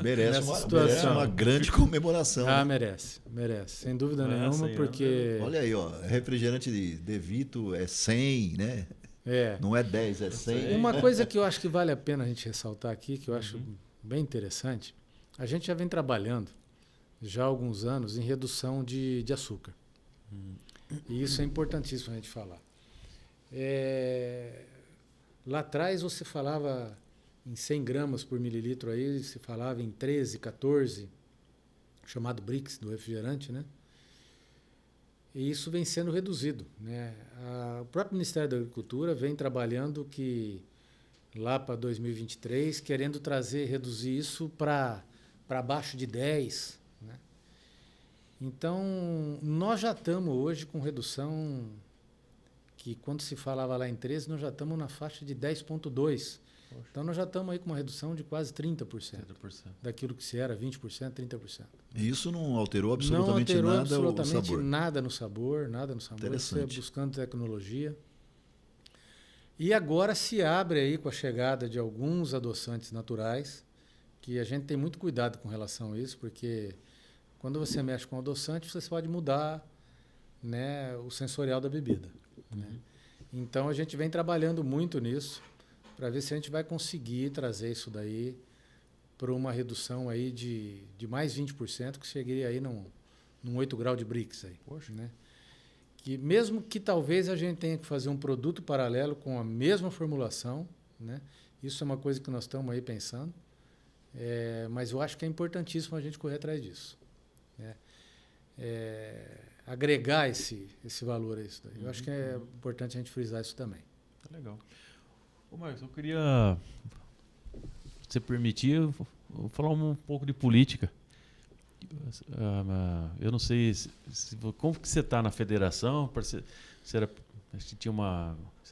merece Nessa uma situação. grande comemoração. Ah, né? merece. Sem dúvida Nossa, nenhuma, aí, porque... Olha aí, ó, refrigerante de Devito é 100, né? Não é 10, é 100. Uma coisa que eu acho que vale a pena a gente ressaltar aqui, que eu acho bem interessante, a gente já vem trabalhando já há alguns anos em redução de açúcar. E isso é importantíssimo a gente falar. Lá atrás você falava em 100 gramas por mililitro, aí se falava em 13, 14, chamado BRICS do refrigerante, né? E isso vem sendo reduzido, né? O próprio Ministério da Agricultura vem trabalhando que lá para 2023, querendo reduzir isso para abaixo de 10, né? Então, nós já estamos hoje com redução que quando se falava lá em 13, nós já estamos na faixa de 10,2. Então, nós já estamos aí com uma redução de quase 30%. Daquilo que se era, 20%, 30%. E isso não alterou absolutamente nada absolutamente o sabor? nada no sabor, nada no sabor. Interessante. Isso é buscando tecnologia. E agora se abre aí com a chegada de alguns adoçantes naturais, que a gente tem muito cuidado com relação a isso, porque quando você mexe com adoçante, você pode mudar, né, o sensorial da bebida. Né? Então, a gente vem trabalhando muito nisso, para ver se a gente vai conseguir trazer isso daí para uma redução aí de mais 20%, que chegaria aí num 8 graus de BRICS. Aí, né? Que mesmo que talvez a gente tenha que fazer um produto paralelo com a mesma formulação, né? Isso é uma coisa que nós estamos aí pensando, mas eu acho que é importantíssimo a gente correr atrás disso. Né? Agregar esse valor a isso daí. Eu acho que é importante a gente frisar isso também. Tá legal. Ô, Marcos, eu queria, se você permitir, eu vou falar um pouco de política. Eu não sei como que você está na federação, você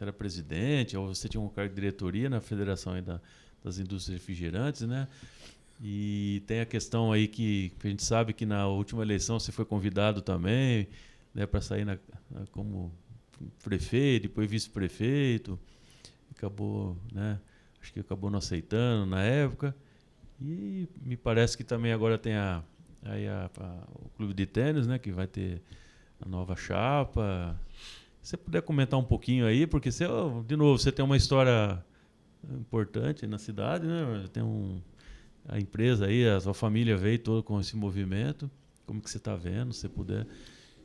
era presidente ou você tinha um cargo de diretoria na federação aí das indústrias refrigerantes, né? E tem a questão aí que a gente sabe que na última eleição você foi convidado também, né, para sair como prefeito, depois vice-prefeito. Acabou, né? Acho que acabou não aceitando na época. E me parece que também agora tem o clube de tênis, né? Que vai ter a nova chapa. Se você puder comentar um pouquinho aí, porque de novo, você tem uma história importante na cidade, né? Tem a empresa aí, a sua família veio toda com esse movimento. Como que você está vendo, se você puder?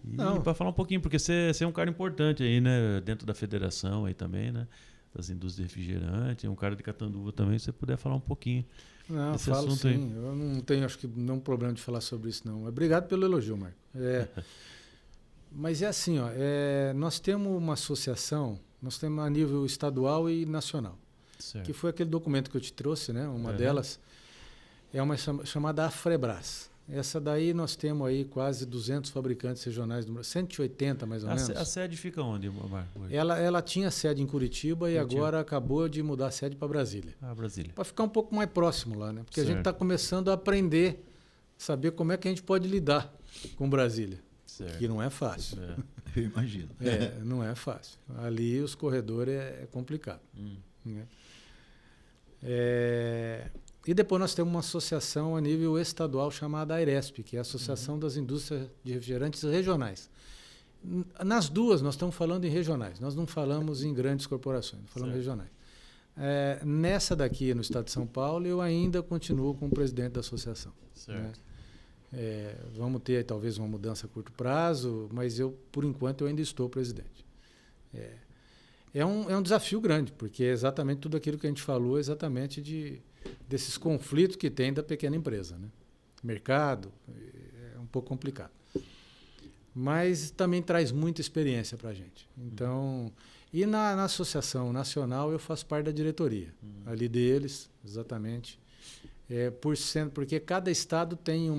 E para falar um pouquinho, porque você é um cara importante aí, né? Dentro da federação aí também, né? Das indústrias de refrigerante, um cara de Catanduva também, se você puder falar um pouquinho desse falo assunto sim. aí. Eu não tenho, acho que, nenhum problema de falar sobre isso, não. Obrigado pelo elogio, Marco. Mas é assim, nós temos uma associação, nós temos a nível estadual e nacional, Certo. que foi aquele documento que eu te trouxe, né? Uma delas é uma chamada Afrebras. Essa daí nós temos aí quase 200 fabricantes regionais do Brasil, 180 mais ou menos. A sede fica onde, Marco? Ela tinha sede em Curitiba e agora acabou de mudar a sede para Brasília. Brasília. Para ficar um pouco mais próximo lá, né? Porque Certo. a gente está começando a aprender, saber como é que a gente pode lidar com Brasília. Certo. Que não é fácil. Eu imagino. Não é fácil. Ali os corredores é complicado. Né? E depois nós temos uma associação a nível estadual chamada AIRESP, que é a Associação das Indústrias de Refrigerantes Regionais. Nas duas, nós estamos falando em regionais, nós não falamos em grandes corporações, nós falamos regionais. Nessa daqui, no estado de São Paulo, eu ainda continuo como presidente da associação. Certo. Né? Vamos ter talvez uma mudança a curto prazo, mas por enquanto, eu ainda estou presidente. É um desafio grande, porque é exatamente tudo aquilo que a gente falou, exatamente desses conflitos que tem da pequena empresa. Né? Mercado, é um pouco complicado. Mas também traz muita experiência para a gente. Então, e na Associação Nacional eu faço parte da diretoria, ali deles, exatamente. porque cada estado tem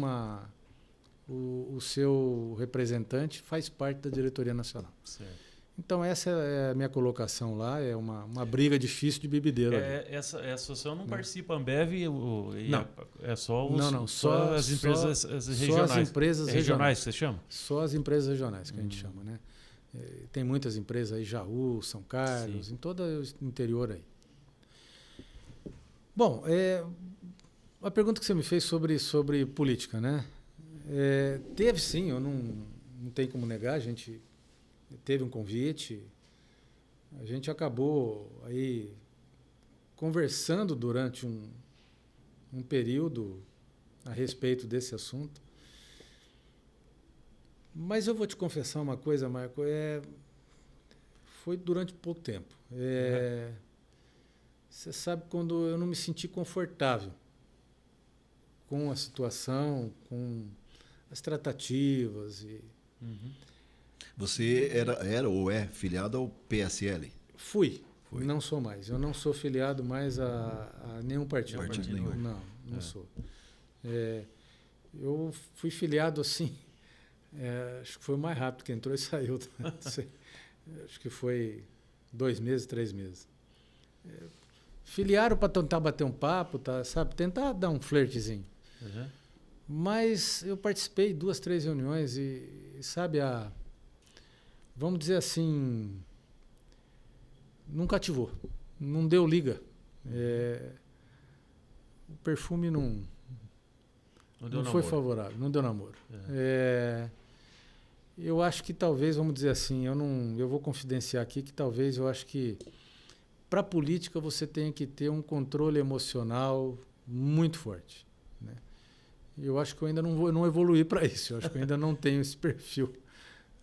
o seu representante faz parte da diretoria nacional. Certo. Então essa é a minha colocação lá, é uma briga difícil de bebedeira. Essa associação não participa Ambev Não. É só Só as empresas regionais. Só as empresas regionais que você chama? Só as empresas regionais que a gente chama, né? Tem muitas empresas aí, Jaú, São Carlos, em todo o interior aí. Bom, a pergunta que você me fez sobre política, né? Teve sim, eu não tenho como negar, a gente teve um convite, a gente acabou aí conversando durante um período a respeito desse assunto. Mas eu vou te confessar uma coisa, Marco, foi durante pouco tempo. Você sabe quando eu não me senti confortável com a situação, com as tratativas. Você era ou é filiado ao PSL? Fui. Não sou mais. Eu não sou filiado mais a nenhum partido. Partido nenhum. Não sou. Eu fui filiado assim, acho que foi o mais rápido que entrou e saiu. Acho que foi 2 meses, 3 meses. Filiaram para tentar bater um papo, tá, sabe? Tentar dar um flertezinho. Uhum. Mas eu participei de 2, 3 reuniões e sabe, vamos dizer assim, não cativou, não deu liga. O perfume não foi favorável, não deu namoro. Eu acho que talvez, vamos dizer assim, eu vou confidenciar aqui que talvez eu acho que para a política você tenha que ter um controle emocional muito forte, né? Eu acho que eu ainda não evoluí para isso, eu acho que eu ainda não tenho esse perfil,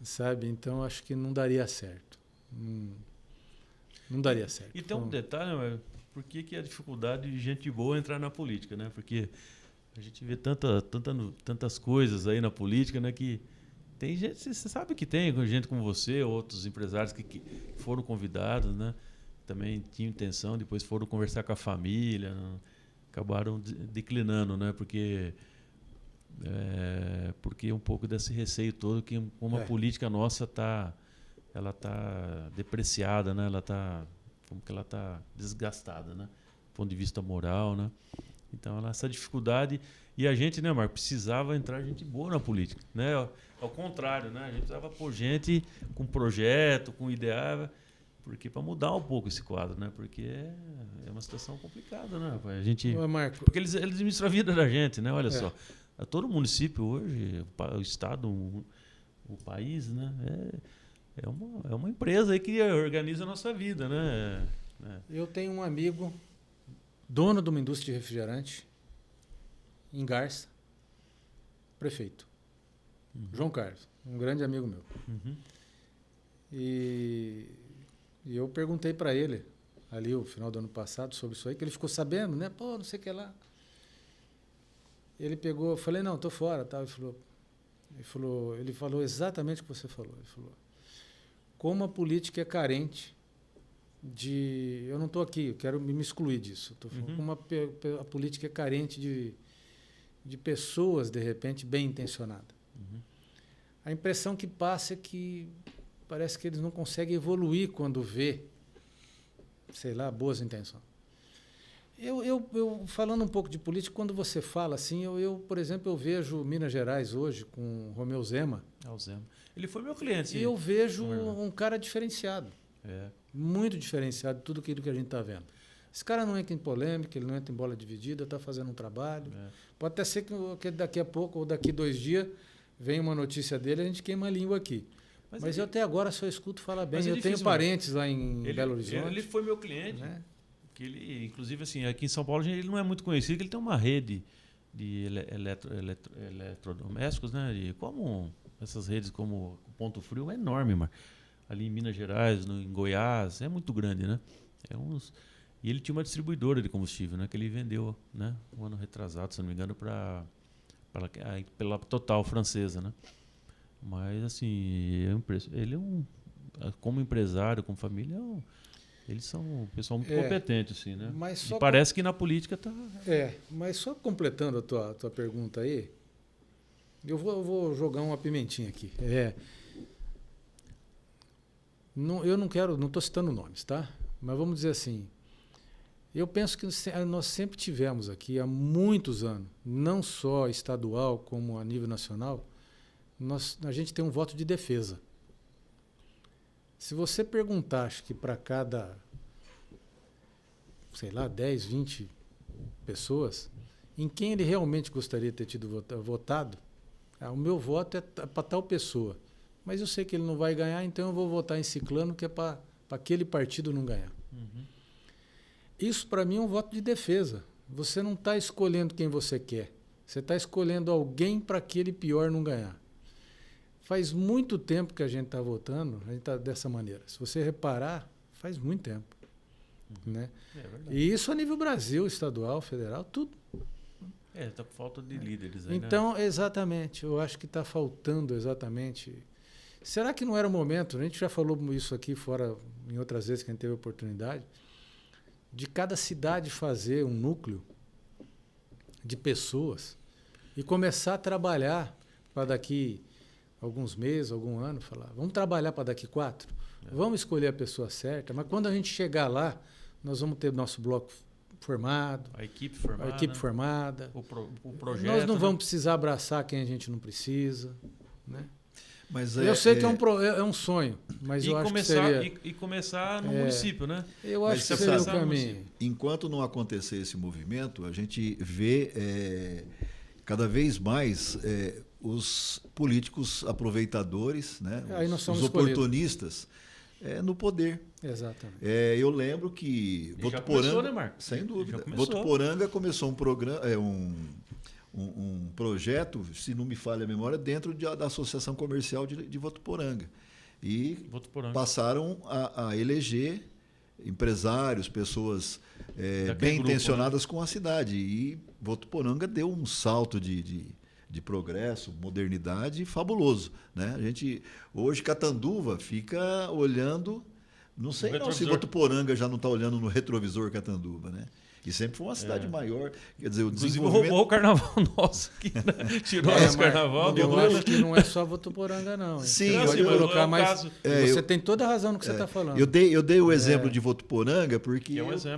sabe? Então acho que não daria certo. Não daria certo. E tem um detalhe, por que a dificuldade de gente boa entrar na política, né? Porque a gente vê tantas coisas aí na política, né? Que tem gente, você sabe que tem gente como você, outros empresários que foram convidados, né? Também tinham intenção, depois foram conversar com a família, né? Acabaram declinando, né? Porque um pouco desse receio todo que como a política nossa ela está depreciada, né? Ela está desgastada, né? Do ponto de vista moral, né? Então essa dificuldade e a gente, né, Marco, precisava entrar gente boa na política, né? Ao contrário, né? A gente precisava pôr gente com projeto, com ideia, porque para mudar um pouco esse quadro, né? Porque é uma situação complicada, né? A gente, Marco, porque eles administram a vida da gente, né? Olha só, todo município hoje, o estado, o país, né? É uma empresa aí que organiza a nossa vida, né? Eu tenho um amigo, dono de uma indústria de refrigerante, em Garça, prefeito. João Carlos, um grande amigo meu. E eu perguntei para ele, ali no final do ano passado, sobre isso aí, que ele ficou sabendo, né? Pô, não sei o que lá. Ele pegou, eu falei, não, estou fora. Tá? Ele falou exatamente o que você falou. Ele falou, como a política é carente de... Eu não estou aqui, eu quero me excluir disso. Estou falando como a política é carente de pessoas, de repente, bem intencionadas. A impressão que passa é que parece que eles não conseguem evoluir quando vê, sei lá, boas intenções. Eu falando um pouco de política, quando você fala assim, por exemplo, eu vejo Minas Gerais hoje com Romeu Zema. O Zema. Ele foi meu cliente. E eu vejo um cara diferenciado. Muito diferenciado de tudo aquilo que a gente está vendo. Esse cara não entra em polêmica, ele não entra em bola dividida, está fazendo um trabalho. Pode até ser que daqui a pouco ou daqui 2 dias venha uma notícia dele e a gente queima a língua aqui. Mas eu até agora só escuto falar bem. Eu tenho parentes lá em Belo Horizonte. Ele foi meu cliente. Né? Que ele, inclusive, assim, aqui em São Paulo ele não é muito conhecido, ele tem uma rede de eletrodomésticos, né? Como essas redes como o Ponto Frio é enorme, mas ali em Minas Gerais, em Goiás, é muito grande, né? E ele tinha uma distribuidora de combustível, né? Que ele vendeu, né? Um ano retrasado, se não me engano, pela Total francesa, né? Mas assim, ele como empresário, como família, Eles são um pessoal muito É, competente, assim, né? mas E só parece que na política tá. mas só completando a tua pergunta aí, eu vou jogar uma pimentinha aqui. Eu não estou citando nomes, tá? Mas vamos dizer assim, eu penso que nós sempre tivemos aqui, há muitos anos, não só estadual como a nível nacional, a gente tem um voto de defesa. Se você perguntar, acho que para cada, sei lá, 10, 20 pessoas, em quem ele realmente gostaria de ter tido votado, o meu voto é para tal pessoa. Mas eu sei que ele não vai ganhar, então eu vou votar em ciclano, que é para aquele partido não ganhar. Uhum. Isso, para mim, é um voto de defesa. Você não está escolhendo quem você quer. Você está escolhendo alguém para aquele pior não ganhar. Faz muito tempo que a gente está votando, a gente está dessa maneira. Se você reparar, faz muito tempo. Né? E isso a nível Brasil, estadual, federal, tudo. Tá por falta de líderes aí, então, né? Exatamente. Eu acho que está faltando exatamente. Será que não era o momento? A gente já falou isso aqui fora, em outras vezes que a gente teve a oportunidade, de cada cidade fazer um núcleo de pessoas e começar a trabalhar para daqui alguns meses, algum ano, falar, vamos trabalhar para daqui 4? Vamos escolher a pessoa certa, mas quando a gente chegar lá, nós vamos ter nosso bloco formado, a equipe formada, o projeto. Nós não vamos precisar abraçar quem a gente não precisa, né? Mas eu sei que é um sonho, mas eu acho que seria... E começar no município, né? Eu acho que seria o caminho. Enquanto não acontecer esse movimento, a gente vê cada vez mais os políticos aproveitadores, né? Os oportunistas no poder. Exatamente. Eu lembro que Votuporanga, começou, né, Marcos? Sem dúvida. Votuporanga começou um programa, um projeto, se não me falha a memória, dentro da Associação Comercial de Votuporanga. E passaram a eleger empresários, pessoas bem intencionadas, né, com a cidade. E Votuporanga deu um salto de progresso, modernidade fabuloso, né? A gente, hoje, Catanduva fica olhando, não sei não se Votuporanga já não está olhando no retrovisor Catanduva, né? E sempre foi uma cidade maior. Quer dizer, o desenvolvimento... roubou o carnaval nosso aqui, né? Tirou nosso carnaval. Eu acho que não é só Votuporanga, não. Sim, pode colocar mais... Você tem toda a razão no que você está falando. Eu dei o exemplo de Votuporanga porque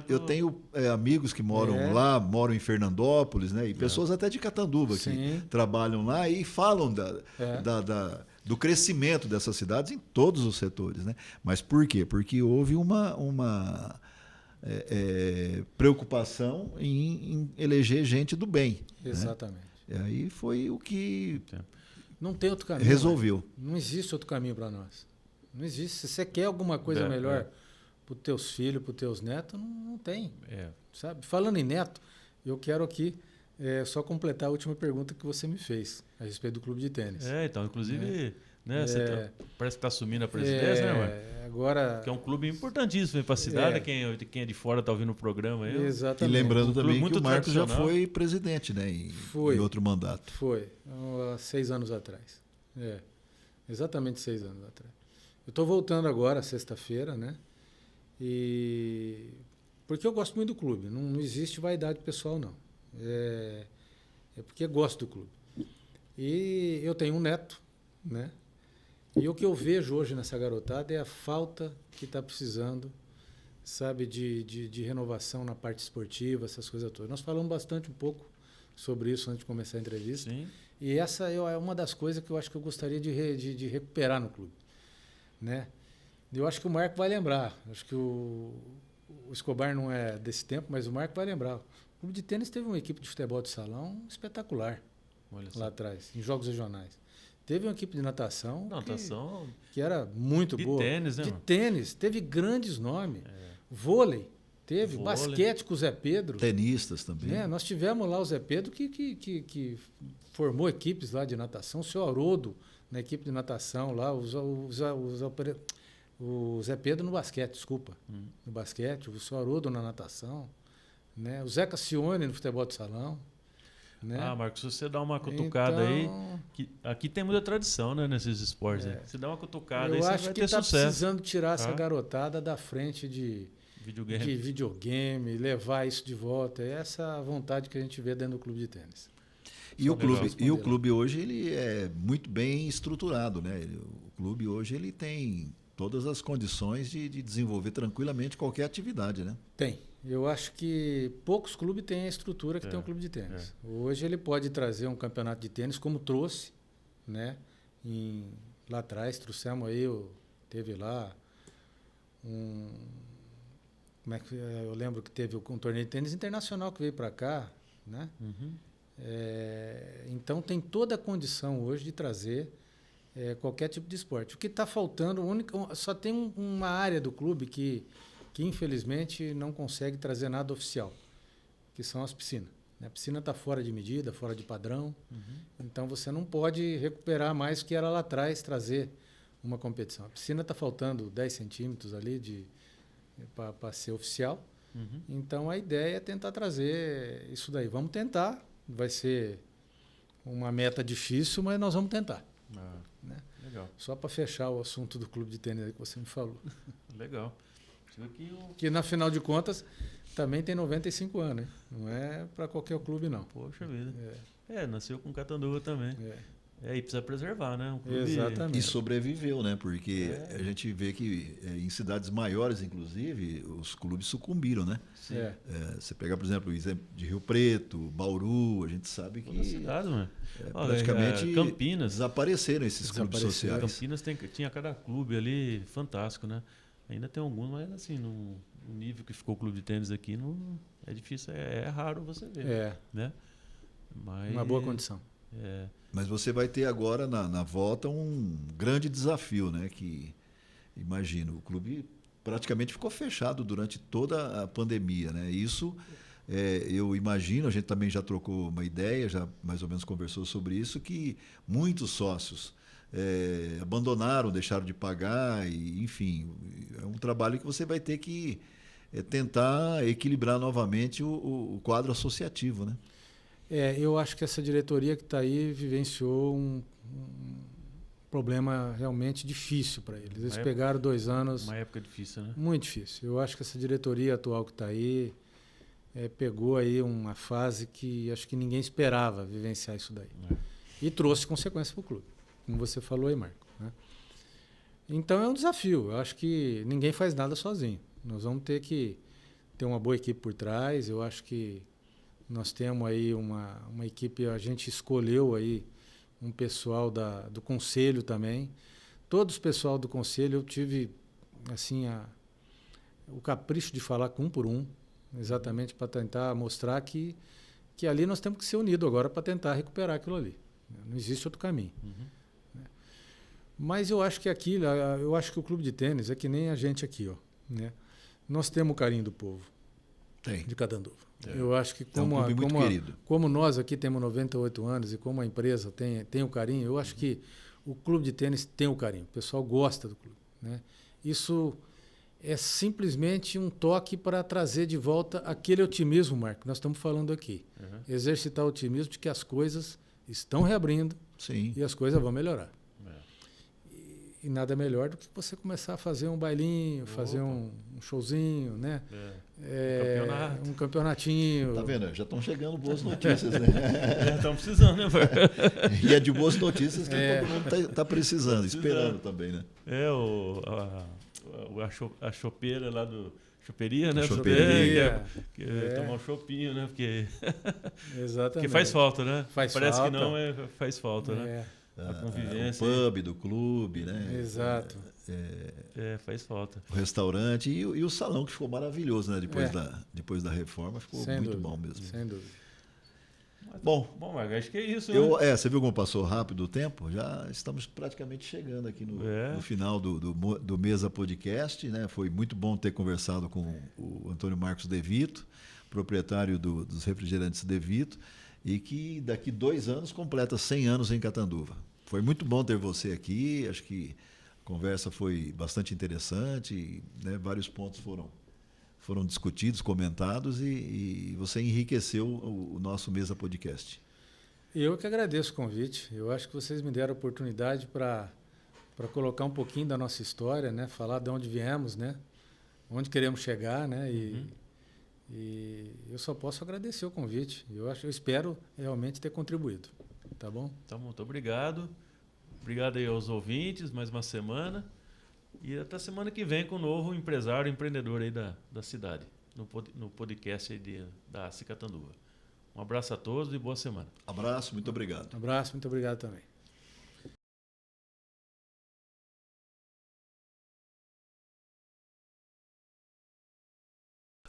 eu tenho amigos que moram lá, moram em Fernandópolis, né? E pessoas até de Catanduva que trabalham lá e falam do crescimento dessas cidades em todos os setores, né? Mas por quê? Porque houve uma preocupação em eleger gente do bem. Exatamente. Né? E aí foi o que não tem outro caminho. Resolveu. Não existe outro caminho para nós. Não existe. Se você quer alguma coisa melhor para os teus filhos, para os teus netos, não tem. Sabe? Falando em neto, eu quero aqui só completar a última pergunta que você me fez a respeito do clube de tênis. Então, inclusive... Né? Parece que está assumindo a presidência, né, Marcos? Agora... Que é um clube importantíssimo para a cidade, quem é de fora está ouvindo o programa. Exatamente. E lembrando também que o Marcos já foi presidente, né, em outro mandato. Foi, há 6 anos atrás. Exatamente 6 anos atrás. Eu estou voltando agora, sexta-feira, né? Porque eu gosto muito do clube, não existe vaidade pessoal, não. É porque eu gosto do clube. E eu tenho um neto, né? E o que eu vejo hoje nessa garotada é a falta que está precisando, sabe, de renovação na parte esportiva, essas coisas todas. Nós falamos bastante um pouco sobre isso antes de começar a entrevista. Sim. E essa é uma das coisas que eu acho que eu gostaria de recuperar no clube, né? Eu acho que o Marco vai lembrar. Acho que o Escobar não é desse tempo, mas o Marco vai lembrar. O clube de tênis teve uma equipe de futebol de salão espetacular lá atrás, em jogos regionais. Teve uma equipe de natação que era muito boa. De tênis, né? De tênis. Teve grandes nomes. Vôlei. Teve. Basquete com o Zé Pedro. Tenistas também. Nós tivemos lá o Zé Pedro que formou equipes lá de natação. O seu Haroldo na equipe de natação lá. O Zé Pedro no basquete, desculpa. No basquete. O seu Haroldo na natação. Né? O Zé Cassione no futebol de salão. né? Ah, Marcos, se você dá uma cutucada aí, aqui tem muita tradição, né, nesses esportes. Aí. Se dá uma cutucada aí, eu você acho vai que ter está sucesso. precisando tirar essa garotada da frente de videogame, levar isso de volta. É essa vontade que a gente vê dentro do clube de tênis. E o clube hoje ele é muito bem estruturado, né? O clube hoje ele tem todas as condições de desenvolver tranquilamente qualquer atividade, né? Tem. Eu acho que poucos clubes têm a estrutura que tem um clube de tênis. Hoje ele pode trazer um campeonato de tênis, como trouxe, né? Lá atrás trouxemos aí, teve lá como é que eu lembro que teve um torneio de tênis internacional que veio para cá, né? Uhum. Então tem toda a condição hoje de trazer qualquer tipo de esporte. O que está faltando, só tem uma área do clube que infelizmente não consegue trazer nada oficial, que são as piscinas. A piscina está fora de medida, fora de padrão, então você não pode recuperar mais o que era lá atrás, trazer uma competição. A piscina está faltando 10 centímetros ali para ser oficial, então a ideia é tentar trazer isso daí. Vamos tentar, vai ser uma meta difícil, mas nós vamos tentar. Né? Legal. Só para fechar o assunto do clube de tênis que você me falou. Legal. Que, na final de contas, também tem 95 anos. Hein? Não é para qualquer clube, não. Poxa vida. Nasceu com Catanduva também. E precisa preservar, né? Um clube... Exatamente. E sobreviveu, né? Porque a gente vê que em cidades maiores, inclusive, os clubes sucumbiram, né? Você pegar, por exemplo, o exemplo de Rio Preto, Bauru, a gente sabe que... Toda cidade, mano. Praticamente Campinas. Desapareceram esses clubes sociais. Campinas tinha cada clube ali fantástico, né? Ainda tem alguns, mas assim, no nível que ficou o clube de tênis aqui, não, é difícil, é raro você ver. Né? Mas, uma boa condição. Mas você vai ter agora na volta um grande desafio, né? Que, imagino, o clube praticamente ficou fechado durante toda a pandemia, né? Isso, eu imagino, a gente também já trocou uma ideia, já mais ou menos conversou sobre isso, que muitos sócios abandonaram, deixaram de pagar, e, enfim, é um trabalho que você vai ter que tentar equilibrar novamente o quadro associativo, né? Eu acho que essa diretoria que está aí vivenciou um problema realmente difícil para eles. Eles pegaram 2 anos... Uma época difícil, né? Muito difícil. Eu acho que essa diretoria atual que está aí pegou aí uma fase que acho que ninguém esperava vivenciar isso daí. E trouxe consequências para o clube, como você falou aí, Marco. Né? Então é um desafio. Eu acho que ninguém faz nada sozinho. Nós vamos ter que ter uma boa equipe por trás. Eu acho que nós temos aí uma equipe, a gente escolheu aí um pessoal do conselho também. Todos os pessoal do conselho, eu tive assim o capricho de falar com um por um, exatamente para tentar mostrar que ali nós temos que ser unidos agora para tentar recuperar aquilo ali. Não existe outro caminho. Mas eu acho que eu acho que o clube de tênis é que nem a gente aqui, ó, né? Nós temos o carinho do povo de Catanduva. Eu acho que como nós aqui temos 98 anos e como a empresa tem o carinho, eu acho que o clube de tênis tem o carinho. O pessoal gosta do clube, né? Isso é simplesmente um toque para trazer de volta aquele otimismo, Marco, que nós estamos falando aqui. Exercitar o otimismo de que as coisas estão reabrindo. Sim. E as coisas vão melhorar. E nada melhor do que você começar a fazer um bailinho, fazer um showzinho, né? Um campeonatinho. Tá vendo? Já estão chegando boas notícias, né? Já estão precisando, né, Marco? E é de boas notícias que todo mundo está precisando, esperando também, né? A chopeira lá do... Choperia, né? Choperia. Tomar um chopinho, né? Porque... Exatamente. Porque faz falta, né? Parece falta. Que não, faz falta, né? A convivência. O pub do clube, né? Exato. Faz falta. O restaurante e o salão, que ficou maravilhoso, né? Depois da reforma, ficou muito bom mesmo. Sem dúvida. Bom, Marco, acho que é isso, né? Você viu como passou rápido o tempo? Já estamos praticamente chegando aqui no final do Mesa Podcast, né? Foi muito bom ter conversado com o Antônio Marcos De Vito, proprietário dos refrigerantes De Vito, e que daqui 2 anos completa 100 anos em Catanduva. Foi muito bom ter você aqui, acho que a conversa foi bastante interessante, né? Vários pontos foram discutidos, comentados, e você enriqueceu o nosso Mesa Podcast. Eu que agradeço o convite. Eu acho que vocês me deram a oportunidade para colocar um pouquinho da nossa história, né? Falar de onde viemos, né? Onde queremos chegar, né? E eu só posso agradecer o convite. Eu espero realmente ter contribuído. Tá bom? Então, muito obrigado. Obrigado aí aos ouvintes, mais uma semana. E até semana que vem com um novo empresário, empreendedor aí da cidade, no podcast aí da Cicatanduva. Um abraço a todos e boa semana. Abraço, muito obrigado. Um abraço, muito obrigado também.